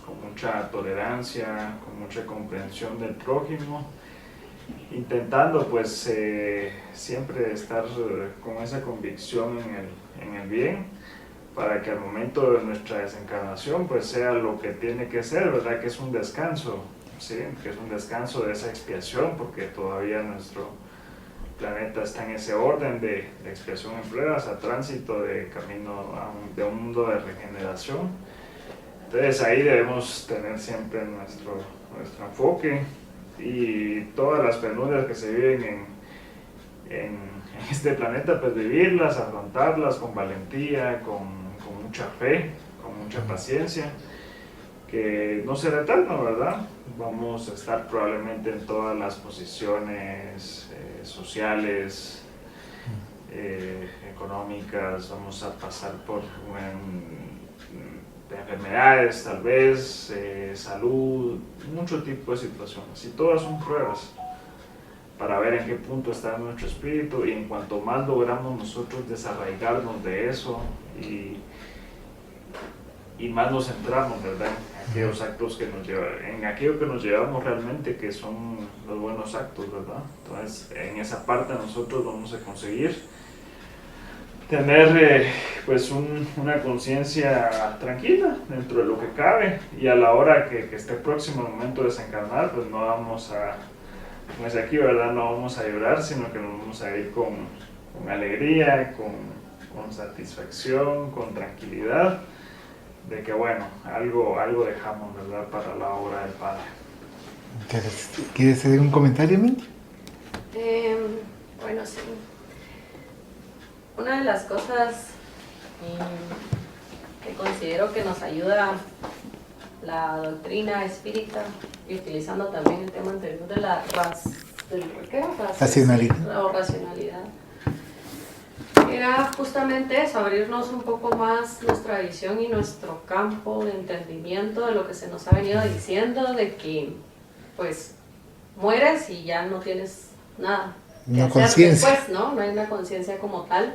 C: con mucha tolerancia, con mucha comprensión del prójimo, intentando pues siempre estar con esa convicción en el bien, para que al momento de nuestra desencarnación pues sea lo que tiene que ser, ¿verdad?, que es un descanso, ¿sí?, que es un descanso de esa expiación, porque todavía nuestro planeta está en ese orden de expiación en pruebas, a tránsito de camino de un mundo de regeneración. Entonces ahí debemos tener siempre nuestro enfoque, y todas las penurias que se viven en este planeta, pues vivirlas, afrontarlas con valentía, con mucha fe, con mucha paciencia, que no será eterno, ¿verdad? Vamos a estar probablemente en todas las posiciones sociales, económicas, vamos a pasar por enfermedades, tal vez, salud, mucho tipo de situaciones, y todas son pruebas para ver en qué punto está nuestro espíritu, y en cuanto más logramos nosotros desarraigarnos de eso y más nos centramos, ¿verdad?, en aquellos actos en aquello que nos llevamos realmente, que son los buenos actos, ¿verdad? Entonces en esa parte nosotros vamos a conseguir tener pues una conciencia tranquila dentro de lo que cabe, y a la hora que esté próximo el momento de desencarnar, pues no vamos a, como es aquí, ¿verdad?, no vamos a llorar, sino que nos vamos a ir con alegría, con satisfacción, con tranquilidad, de que bueno, algo dejamos, ¿verdad?, para la obra del Padre.
A: ¿Quieres hacer un comentario, Mindy?
D: Bueno, sí. Una de las cosas que considero que nos ayuda la doctrina espírita, y utilizando también el tema anterior de la racionalidad, era justamente eso, abrirnos un poco más nuestra visión y nuestro campo de entendimiento de lo que se nos ha venido diciendo, de que pues mueres y ya no tienes nada que
A: Una
D: hacer
A: conciencia.
D: después, ¿no? No hay una conciencia como tal.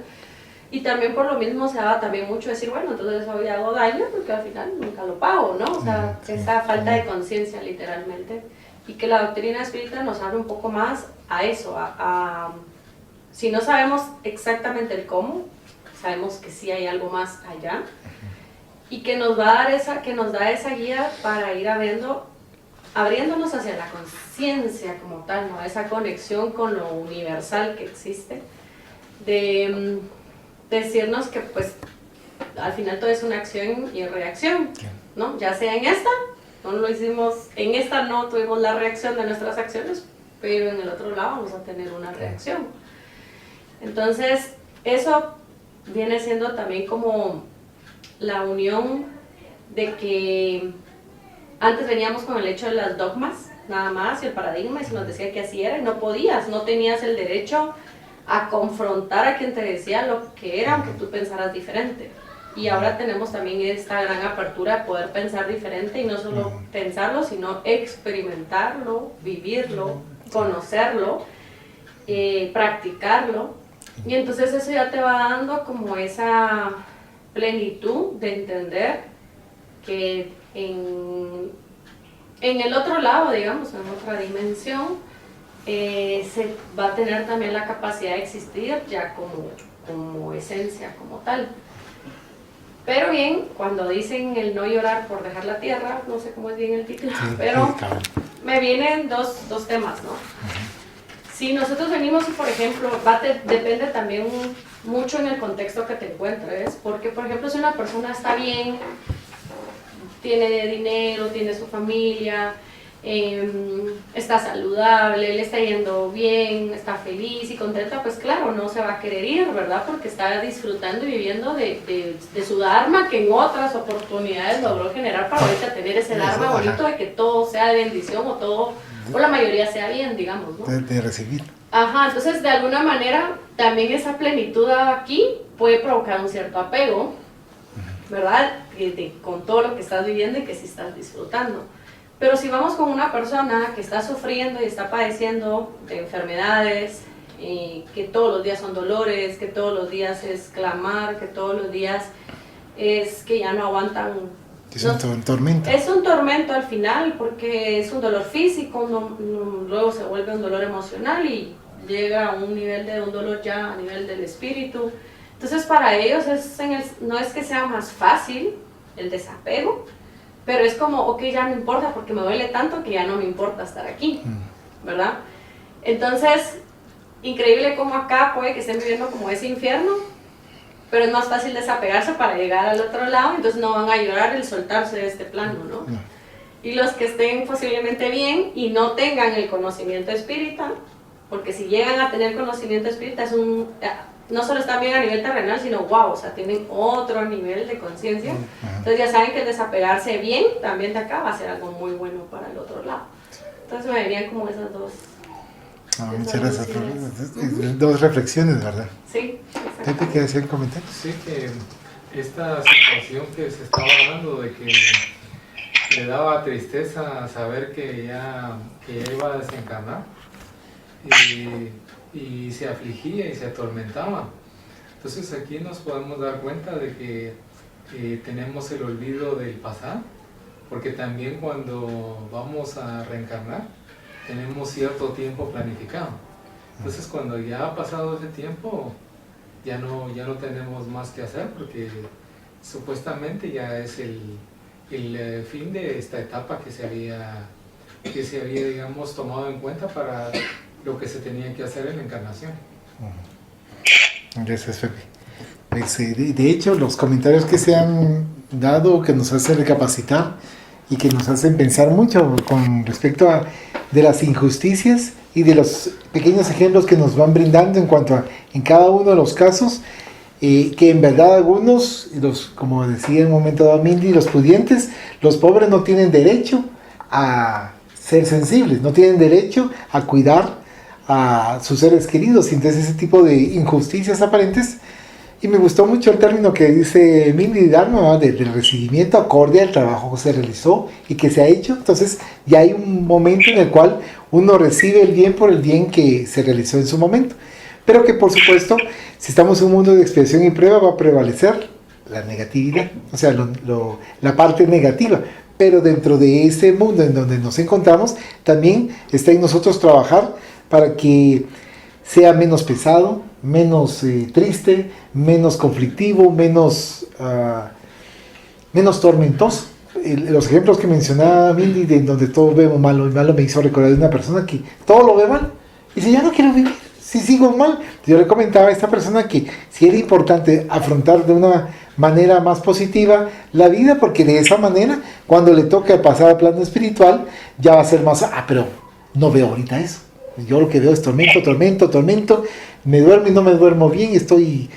D: Y también por lo mismo se daba también mucho decir, bueno, entonces hoy hago daño porque al final nunca lo pago, ¿no? O sea, esta falta de conciencia literalmente. Y que la doctrina espírita nos abre un poco más a eso, si no sabemos exactamente el cómo, sabemos que sí hay algo más allá, y que nos va a dar que nos da esa guía para ir abriéndonos hacia la conciencia como tal, ¿no? Esa conexión con lo universal que existe, de decirnos que pues al final todo es una acción y reacción, ¿no? Ya sea en esta, no lo hicimos, en esta no tuvimos la reacción de nuestras acciones, pero en el otro lado vamos a tener una reacción. Entonces, eso viene siendo también como la unión de que antes veníamos con el hecho de las dogmas, nada más, y el paradigma, y se nos decía que así era, y no podías, no tenías el derecho a confrontar a quien te decía lo que era, aunque tú pensaras diferente. Y ahora tenemos también esta gran apertura de poder pensar diferente, y no solo pensarlo, sino experimentarlo, vivirlo, conocerlo, practicarlo. Y entonces eso ya te va dando como esa plenitud de entender que en el otro lado, digamos, en otra dimensión, se va a tener también la capacidad de existir ya como esencia, como tal. Pero bien, cuando dicen el no llorar por dejar la tierra, no sé cómo es bien el título, pero me vienen dos temas, ¿no? Si nosotros venimos y, por ejemplo, depende también mucho en el contexto que te encuentres, porque, por ejemplo, si una persona está bien, tiene dinero, tiene su familia, está saludable, le está yendo bien, está feliz y contenta, pues claro, no se va a querer ir, ¿verdad? Porque está disfrutando y viviendo de su dharma que en otras oportunidades logró generar para ahorita tener ese dharma bonito de que todo sea de bendición o la mayoría sea bien, digamos, ¿no?
A: De recibir.
D: Ajá, entonces de alguna manera también esa plenitud aquí puede provocar un cierto apego, ¿verdad? Con todo lo que estás viviendo y que sí estás disfrutando. Pero si vamos con una persona que está sufriendo y está padeciendo de enfermedades, que todos los días son dolores, que todos los días es clamar, que todos los días es que ya no aguantan.
A: Es un tormento.
D: Es un tormento al final porque es un dolor físico, luego se vuelve un dolor emocional y llega a un nivel de un dolor ya a nivel del espíritu. Entonces para ellos no es que sea más fácil el desapego, pero es como, ok, ya no importa porque me duele tanto que ya no me importa estar aquí, ¿verdad? Entonces, increíble cómo acá puede que estén viviendo como ese infierno, pero es más fácil desapegarse para llegar al otro lado, entonces no van a llorar el soltarse de este plano, ¿no? Y los que estén posiblemente bien y no tengan el conocimiento espírita, porque si llegan a tener conocimiento espírita no solo están bien a nivel terrenal, sino wow, o sea, tienen otro nivel de conciencia. Entonces ya saben que el desapegarse bien también de acá va a ser algo muy bueno para el otro lado. Entonces me venían como esas dos.
A: Muchas gracias. Dos reflexiones, ¿verdad?
D: Sí.
A: Pepe, ¿qué decía el comentario?
E: Sí, que esta situación que se estaba hablando de que le daba tristeza saber que ya iba a desencarnar y se afligía y se atormentaba. Entonces aquí nos podemos dar cuenta de que tenemos el olvido del pasado, porque también cuando vamos a reencarnar tenemos cierto tiempo planificado. Entonces cuando ya ha pasado ese tiempo ya no tenemos más que hacer, porque supuestamente ya es el fin de esta etapa que se había digamos tomado en cuenta para lo que se tenía que hacer en la encarnación.
A: Gracias, Pepe. Pues, de hecho, los comentarios que se han dado, que nos hacen recapacitar y que nos hacen pensar mucho con respecto a de las injusticias y de los pequeños ejemplos que nos van brindando en cuanto a en cada uno de los casos, que en verdad algunos, como decía en un momento dado Mindy, los pudientes, los pobres no tienen derecho a ser sensibles, no tienen derecho a cuidar a sus seres queridos. Y entonces ese tipo de injusticias aparentes Y me gustó mucho el término que dice Mindy Dharma, ¿no? Del recibimiento acorde al trabajo que se realizó y que se ha hecho. Entonces ya hay un momento en el cual uno recibe el bien por el bien que se realizó en su momento. Pero que por supuesto, si estamos en un mundo de expiación y prueba, va a prevalecer la negatividad, o sea, la parte negativa. Pero dentro de ese mundo en donde nos encontramos, también está en nosotros trabajar para que sea menos pesado, menos triste, menos conflictivo, menos tormentoso. Los ejemplos que mencionaba Mindy, de donde todo vemos malo y malo, me hizo recordar de una persona que todo lo ve mal y dice, ya no quiero vivir, si sigo mal. Yo le comentaba a esta persona que sí era importante afrontar de una manera más positiva la vida, porque de esa manera, cuando le toque pasar al plano espiritual, ya va a ser más, pero no veo ahorita eso. Yo lo que veo es tormento, tormento, tormento, me duermo y no me duermo bien, estoy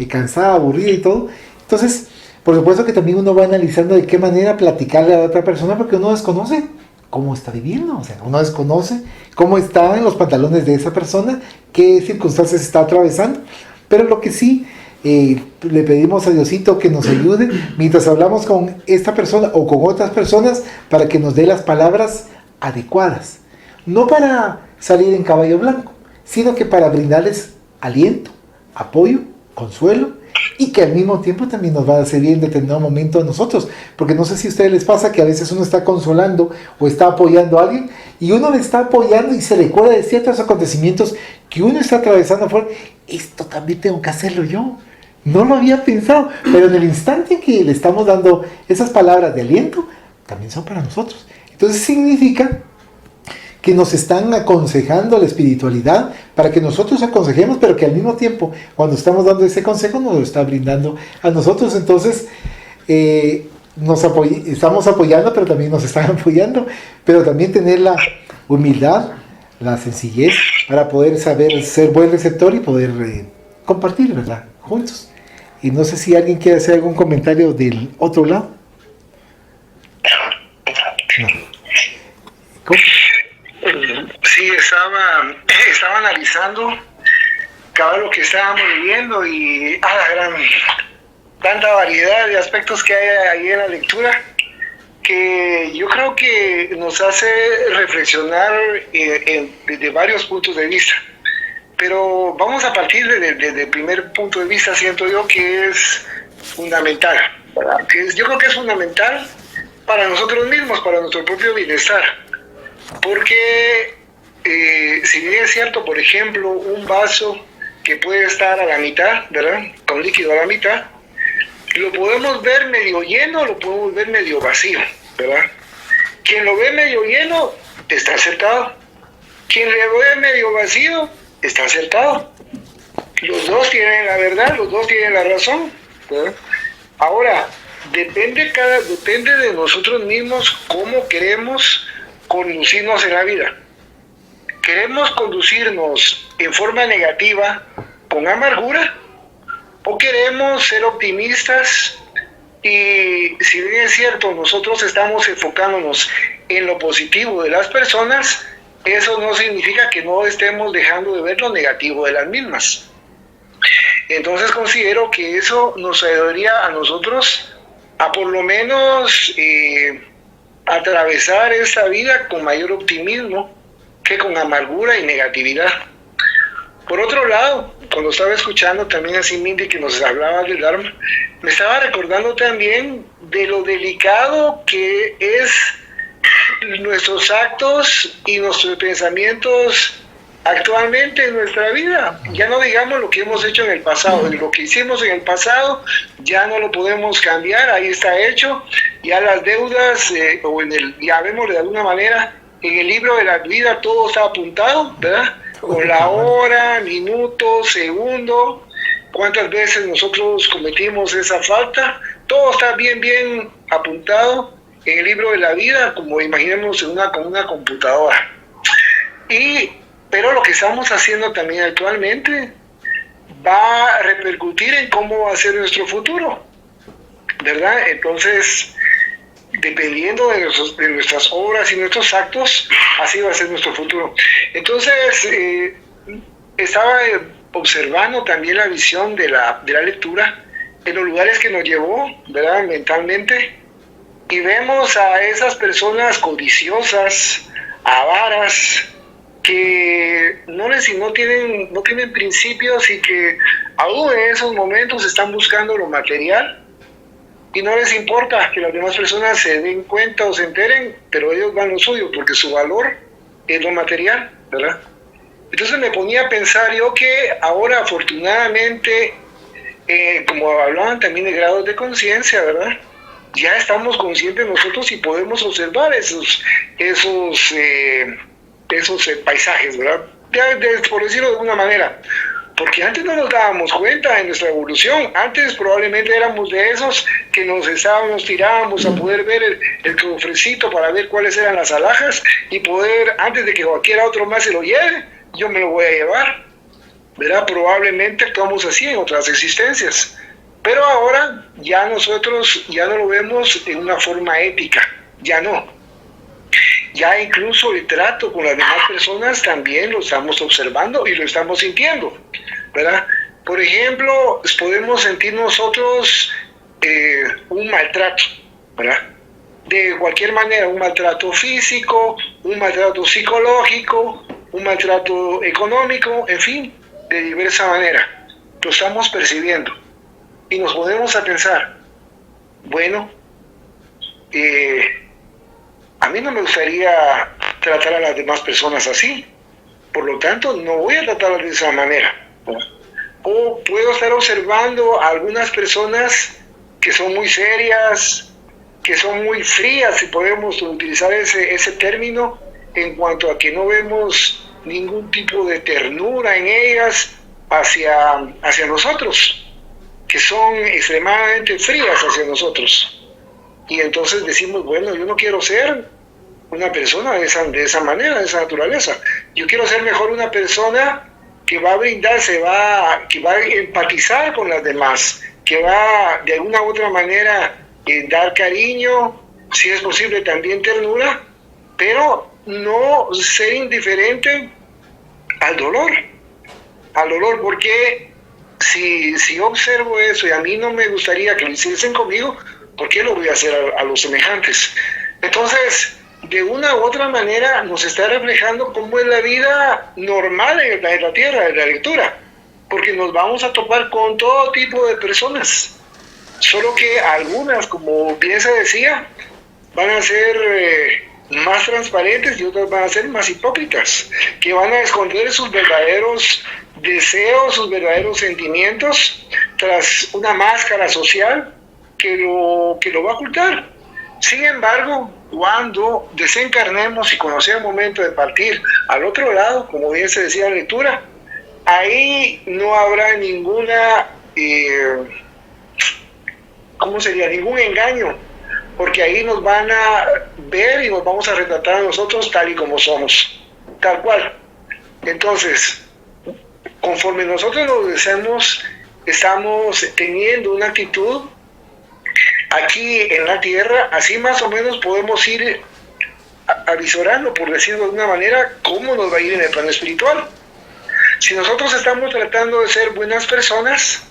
A: cansada, aburrida y todo. Entonces, por supuesto que también uno va analizando de qué manera platicarle a la otra persona, porque uno desconoce cómo está viviendo, o sea, uno desconoce cómo está en los pantalones de esa persona, qué circunstancias está atravesando, pero lo que sí, le pedimos a Diosito que nos ayude mientras hablamos con esta persona o con otras personas para que nos dé las palabras adecuadas, no para salir en caballo blanco, sino que para brindarles aliento, apoyo, consuelo, y que al mismo tiempo también nos va a hacer bien en determinado momento a nosotros, porque no sé si a ustedes les pasa que a veces uno está consolando o está apoyando a alguien y uno le está apoyando y se recuerda de ciertos acontecimientos que uno está atravesando afuera. Esto también tengo que hacerlo yo, no lo había pensado, pero en el instante en que le estamos dando esas palabras de aliento, también son para nosotros. Entonces significa que nos están aconsejando la espiritualidad para que nosotros aconsejemos, pero que al mismo tiempo, cuando estamos dando ese consejo, nos lo está brindando a nosotros. Entonces, estamos apoyando, pero también nos están apoyando, pero también tener la humildad, la sencillez, para poder saber ser buen receptor y poder compartir, ¿verdad? Juntos. Y no sé si alguien quiere hacer algún comentario del otro lado. No. ¿Cómo?
B: Sí, estaba analizando cada lo que estábamos viviendo y tanta variedad de aspectos que hay ahí en la lectura, que yo creo que nos hace reflexionar desde varios puntos de vista. Pero vamos a partir desde el primer punto de vista, siento yo que es fundamental, ¿verdad? Yo creo que es fundamental para nosotros mismos, para nuestro propio bienestar. Porque si bien es cierto, por ejemplo, un vaso que puede estar a la mitad, ¿verdad?, con líquido a la mitad, lo podemos ver medio lleno, lo podemos ver medio vacío, ¿verdad? Quien lo ve medio lleno está acertado. Quien lo ve medio vacío está acertado. Los dos tienen la verdad, los dos tienen la razón, ¿verdad? Ahora, depende de nosotros mismos cómo queremos conducirnos en la vida. ¿Queremos conducirnos en forma negativa, con amargura? ¿O queremos ser optimistas? Y si bien es cierto, nosotros estamos enfocándonos en lo positivo de las personas, eso no significa que no estemos dejando de ver lo negativo de las mismas. Entonces considero que eso nos ayudaría a nosotros a por lo menos atravesar esta vida con mayor optimismo que con amargura y negatividad. Por otro lado, cuando estaba escuchando también así Mindy que nos hablaba del Dharma, me estaba recordando también de lo delicado que es nuestros actos y nuestros pensamientos actualmente en nuestra vida. Ya no digamos lo que hemos hecho en el pasado, lo que hicimos en el pasado ya no lo podemos cambiar, ahí está hecho, ya las deudas, ya vemos de alguna manera, en el libro de la vida todo está apuntado, ¿verdad? Con la hora, minuto, segundo, cuántas veces nosotros cometimos esa falta, todo está bien apuntado en el libro de la vida, como imaginemos como una computadora. Pero lo que estamos haciendo también actualmente va a repercutir en cómo va a ser nuestro futuro, ¿verdad? Entonces, dependiendo de nuestras obras y nuestros actos, así va a ser nuestro futuro. Entonces, estaba observando también la visión de la lectura en los lugares que nos llevó, ¿verdad? Mentalmente, y vemos a esas personas codiciosas, avaras, que no tienen principios y que aún en esos momentos están buscando lo material y no les importa que las demás personas se den cuenta o se enteren, pero ellos van lo suyo porque su valor es lo material, ¿verdad? Entonces me ponía a pensar yo que ahora afortunadamente, como hablaban también de grados de conciencia, ¿verdad? Ya estamos conscientes nosotros y podemos observar esos paisajes, ¿verdad? Por decirlo de alguna manera. Porque antes no nos dábamos cuenta de nuestra evolución. Antes probablemente éramos de esos que nos tirábamos a poder ver el cofrecito para ver cuáles eran las alhajas y poder, antes de que cualquiera otro más se lo lleve, yo me lo voy a llevar, ¿verdad? Probablemente actuamos así en otras existencias. Pero ahora ya nosotros ya no lo vemos en una forma ética, ya no. Ya incluso el trato con las demás personas también lo estamos observando y lo estamos sintiendo, ¿verdad? Por ejemplo, podemos sentir nosotros un maltrato, ¿verdad? De cualquier manera, un maltrato físico, un maltrato psicológico, un maltrato económico, en fin, de diversa manera. Lo estamos percibiendo. Y nos ponemos a pensar, bueno, a mí no me gustaría tratar a las demás personas así, por lo tanto no voy a tratarlas de esa manera. O puedo estar observando a algunas personas que son muy serias, que son muy frías, si podemos utilizar ese término, en cuanto a que no vemos ningún tipo de ternura en ellas hacia nosotros, que son extremadamente frías hacia nosotros. Y entonces decimos, bueno, yo no quiero ser una persona de esa manera, de esa naturaleza. Yo quiero ser mejor una persona que va a brindar, que va a empatizar con las demás, que va de alguna u otra manera dar cariño, si es posible también ternura, pero no ser indiferente al dolor, porque si yo observo eso y a mí no me gustaría que lo hiciesen conmigo, ¿por qué lo voy a hacer a los semejantes? Entonces, de una u otra manera nos está reflejando cómo es la vida normal en el planeta Tierra, en la lectura, porque nos vamos a topar con todo tipo de personas, solo que algunas, como bien se decía, van a ser más transparentes y otras van a ser más hipócritas, que van a esconder sus verdaderos deseos, sus verdaderos sentimientos tras una máscara social que lo va a ocultar. Sin embargo, cuando desencarnemos y cuando sea el momento de partir al otro lado, como bien se decía en la lectura, ahí no habrá ninguna, ningún engaño, porque ahí nos van a ver y nos vamos a retratar a nosotros tal y como somos, tal cual. Entonces, conforme nosotros lo deseamos, estamos teniendo una actitud aquí en la tierra, así más o menos podemos ir avisorando, por decirlo de alguna manera, cómo nos va a ir en el plano espiritual. Si nosotros estamos tratando de ser buenas personas,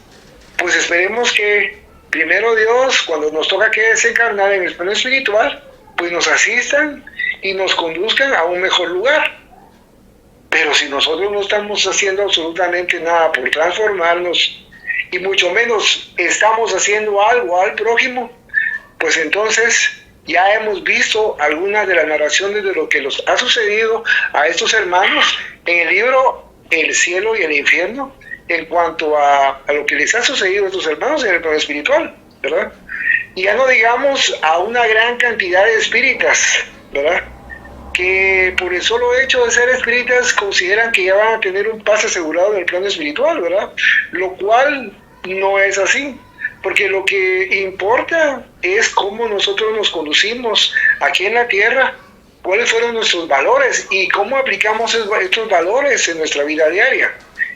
B: pues esperemos que primero Dios, cuando nos toca que desencarnar en el plano espiritual, pues nos asistan y nos conduzcan a un mejor lugar. Pero si nosotros no estamos haciendo absolutamente nada por transformarnos, y mucho menos estamos haciendo algo al prójimo, pues entonces ya hemos visto algunas de las narraciones de lo que les ha sucedido a estos hermanos en el libro El cielo y el infierno, en cuanto a lo que les ha sucedido a estos hermanos en el plano espiritual, ¿verdad? Y ya no digamos a una gran cantidad de espíritas, ¿verdad?, que por el solo hecho de ser espíritas consideran que ya van a tener un pase asegurado en el plano espiritual, ¿verdad? Lo cual no es así, porque lo que importa es cómo nosotros nos conducimos aquí en la tierra, cuáles fueron nuestros valores y cómo aplicamos estos valores en nuestra vida diaria.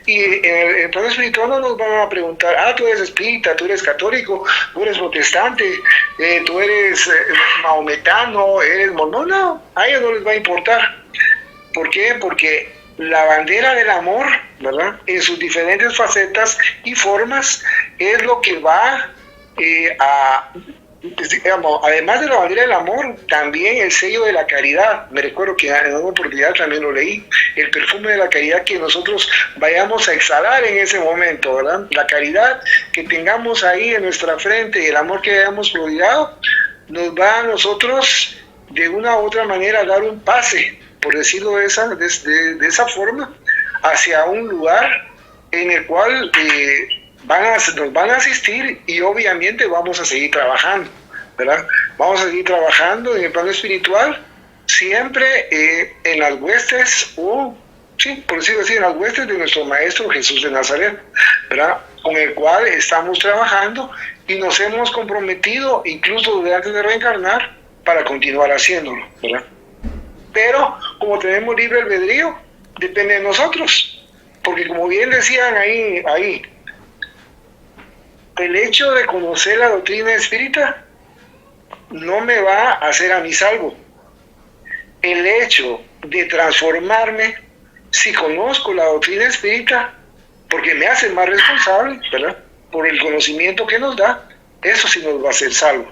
B: Y en el plano espiritual no nos van a preguntar, tú eres espírita, tú eres católico, tú eres protestante, tú eres maometano, eres mormón. No, a ellos no les va a importar. ¿Por qué? Porque la bandera del amor, ¿verdad? En sus diferentes facetas y formas es lo que va digamos, además de la bandera del amor, también el sello de la caridad. Me recuerdo que en una oportunidad también lo leí, el perfume de la caridad que nosotros vayamos a exhalar en ese momento, ¿verdad? La caridad que tengamos ahí en nuestra frente y el amor que hayamos prodigado nos va a nosotros de una u otra manera a dar un pase, por decirlo de esa forma, hacia un lugar en el cual nos van a asistir y obviamente vamos a seguir trabajando, ¿verdad? Vamos a seguir trabajando en el plano espiritual, siempre en las huestes, por decirlo así, en las huestes de nuestro Maestro Jesús de Nazaret, ¿verdad? Con el cual estamos trabajando y nos hemos comprometido, incluso desde antes de reencarnar, para continuar haciéndolo, ¿verdad? Pero como tenemos libre albedrío, depende de nosotros, porque como bien decían ahí, el hecho de conocer la doctrina espírita no me va a hacer a mí salvo. El hecho de transformarme, si conozco la doctrina espírita, porque me hace más responsable, ¿verdad? Por el conocimiento que nos da, eso sí nos va a hacer salvo.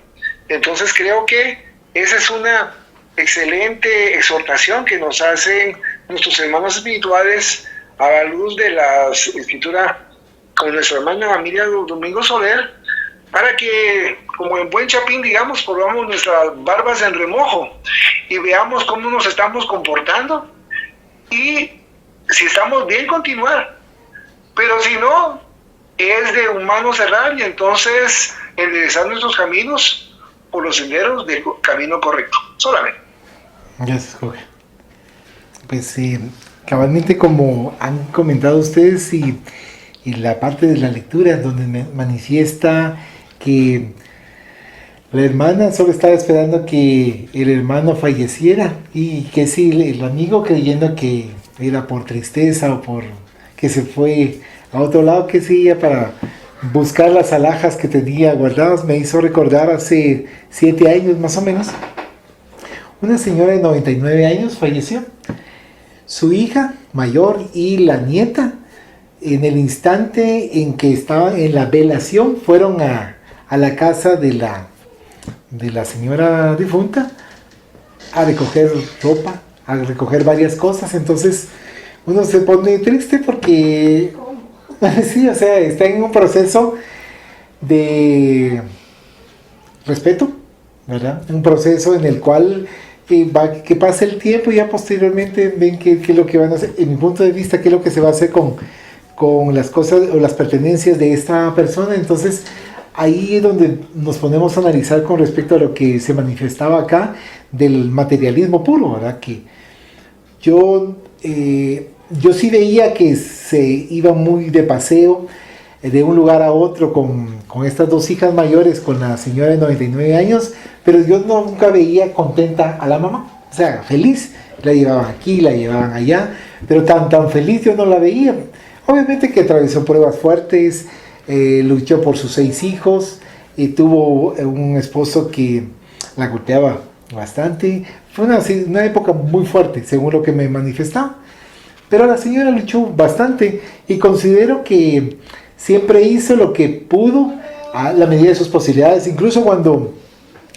B: Entonces creo que esa es una excelente exhortación que nos hacen nuestros hermanos espirituales a la luz de la escritura con nuestra hermana Emilia Domingo Soler, para que, como en buen chapín, digamos, probamos nuestras barbas en remojo y veamos cómo nos estamos comportando y si estamos bien, continuar. Pero si no, es de humano cerrar y entonces enderezar nuestros caminos por los senderos del camino correcto, solamente.
A: Gracias, Jorge. Pues cabalmente como han comentado ustedes y la parte de la lectura donde me manifiesta que la hermana solo estaba esperando que el hermano falleciera y que si el amigo creyendo que era por tristeza o por que se fue a otro lado, que sí, para buscar las alhajas que tenía guardadas, me hizo recordar hace 7 años más o menos, una señora de 99 años falleció. Su hija mayor y la nieta, en el instante en que estaban en la velación, fueron a la casa de la señora difunta a recoger ropa, a recoger varias cosas. Entonces uno se pone triste porque sí, o sea, está en un proceso de respeto, ¿verdad? Un proceso en el cual que pase el tiempo y ya posteriormente ven qué es lo que van a hacer. En mi punto de vista, qué es lo que se va a hacer con las cosas o las pertenencias de esta persona. Entonces ahí es donde nos ponemos a analizar con respecto a lo que se manifestaba acá del materialismo puro, ¿verdad? Que yo sí veía que se iba muy de paseo de un lugar a otro con estas 2 hijas mayores, con la señora de 99 años, pero yo nunca veía contenta a la mamá, o sea, feliz. La llevaban aquí, la llevaban allá, pero tan feliz yo no la veía. Obviamente que atravesó pruebas fuertes, luchó por sus 6 hijos, y tuvo un esposo que la golpeaba bastante. Fue una época muy fuerte, según lo que me manifestaba. Pero la señora luchó bastante y considero que siempre hizo lo que pudo a la medida de sus posibilidades. Incluso cuando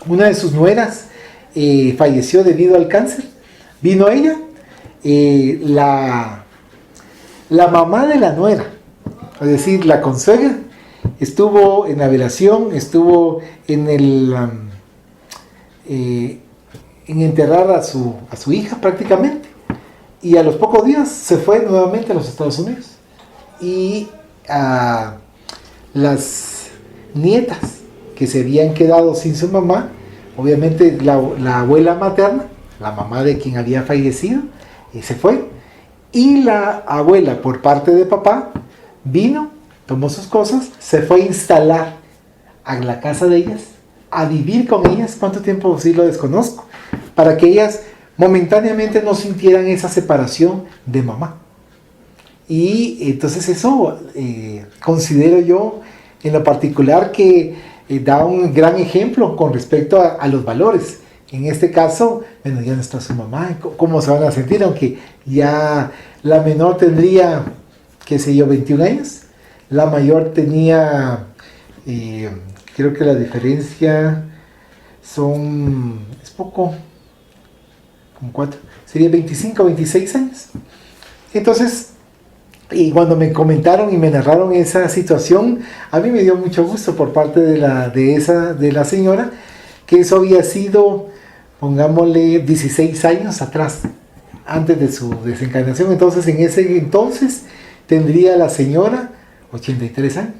A: una de sus nueras falleció debido al cáncer, vino ella, la mamá de la nuera, es decir, la consuegra, estuvo en la velación, estuvo en enterrar a su hija prácticamente, y a los pocos días se fue nuevamente a los Estados Unidos. Y a las nietas que se habían quedado sin su mamá, obviamente la abuela materna, la mamá de quien había fallecido, se fue. Y la abuela, por parte de papá, vino, tomó sus cosas, se fue a instalar a la casa de ellas, a vivir con ellas. ¿Cuánto tiempo? Sí, lo desconozco. Para que ellas momentáneamente no sintieran esa separación de mamá. Y entonces eso considero yo en lo particular que da un gran ejemplo con respecto a los valores En este caso, bueno, ya no está su mamá, ¿cómo se van a sentir? Aunque ya la menor tendría, qué sé yo, 21 años, la mayor tenía, creo que la diferencia es poco, como 4, sería 25, 26 años. Entonces, y cuando me comentaron y me narraron esa situación, a mí me dio mucho gusto por parte de la señora, que eso había sido, pongámosle, 16 años atrás, antes de su desencarnación. Entonces, en ese entonces tendría la señora 83 años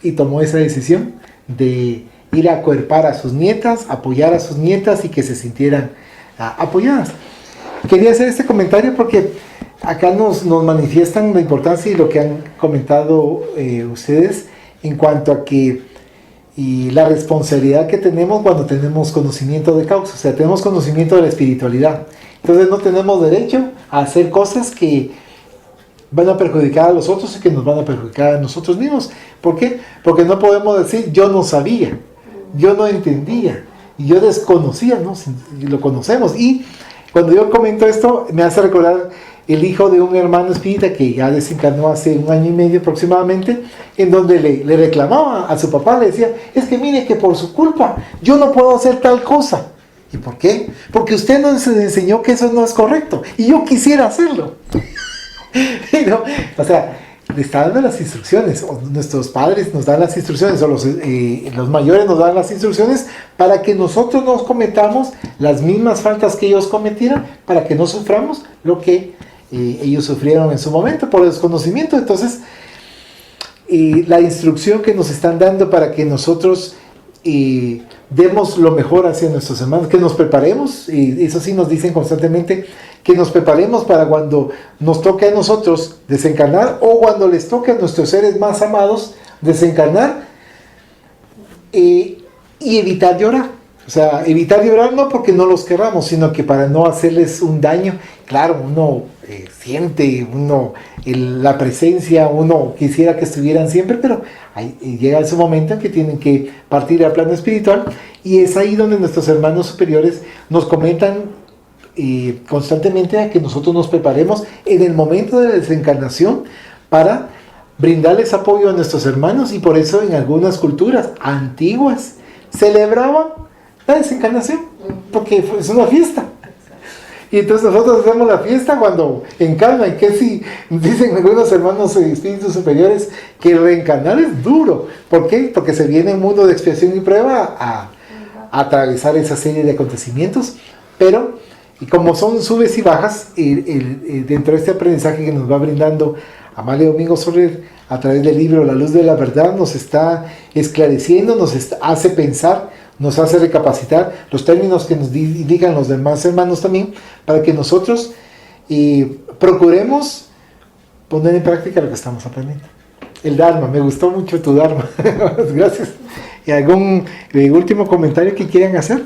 A: y tomó esa decisión de ir a acuerpar a sus nietas, apoyar a sus nietas y que se sintieran apoyadas. Quería hacer este comentario porque acá nos manifiestan la importancia y lo que han comentado ustedes en cuanto a que y la responsabilidad que tenemos cuando tenemos conocimiento de causa, o sea, tenemos conocimiento de la espiritualidad. Entonces no tenemos derecho a hacer cosas que van a perjudicar a los otros y que nos van a perjudicar a nosotros mismos. ¿Por qué? Porque no podemos decir yo no sabía, yo no entendía, y yo desconocía, ¿no? Y lo conocemos. Y cuando yo comento esto, me hace recordar el hijo de un hermano espírita que ya desencarnó hace 1 año y medio aproximadamente, en donde le reclamaba a su papá, le decía, es que mire que por su culpa yo no puedo hacer tal cosa. ¿Y por qué? Porque usted nos enseñó que eso no es correcto, y yo quisiera hacerlo. ¿No? O sea, le está dando las instrucciones, o nuestros padres nos dan las instrucciones, o los mayores nos dan las instrucciones para que nosotros no cometamos las mismas faltas que ellos cometieron, para que no suframos lo que ellos sufrieron en su momento por desconocimiento. Entonces, la instrucción que nos están dando para que nosotros demos lo mejor hacia nuestros hermanos, que nos preparemos, y eso sí nos dicen constantemente, que nos preparemos para cuando nos toque a nosotros desencarnar, o cuando les toque a nuestros seres más amados desencarnar, y evitar llorar. O sea, evitar llorar no porque no los querramos, sino que para no hacerles un daño. Claro, uno siente, la presencia, uno quisiera que estuvieran siempre, pero llega ese momento en que tienen que partir al plano espiritual, y es ahí donde nuestros hermanos superiores nos comentan constantemente a que nosotros nos preparemos en el momento de la desencarnación para brindarles apoyo a nuestros hermanos. Y por eso en algunas culturas antiguas celebraban la desencarnación, porque es una fiesta. Y entonces nosotros hacemos la fiesta cuando encarna, y que si dicen algunos hermanos espíritus superiores que reencarnar es duro. ¿Por qué? Porque se viene un mundo de expiación y prueba a atravesar esa serie de acontecimientos, pero y como son subes y bajas, dentro de este aprendizaje que nos va brindando Amalia Domingo Soler a través del libro La Luz de la Verdad, nos está esclareciendo, hace pensar, nos hace recapacitar los términos que nos digan los demás hermanos también, para que nosotros procuremos poner en práctica lo que estamos aprendiendo. El Dharma, me gustó mucho tu Dharma. Gracias. ¿Y algún último comentario que quieran hacer?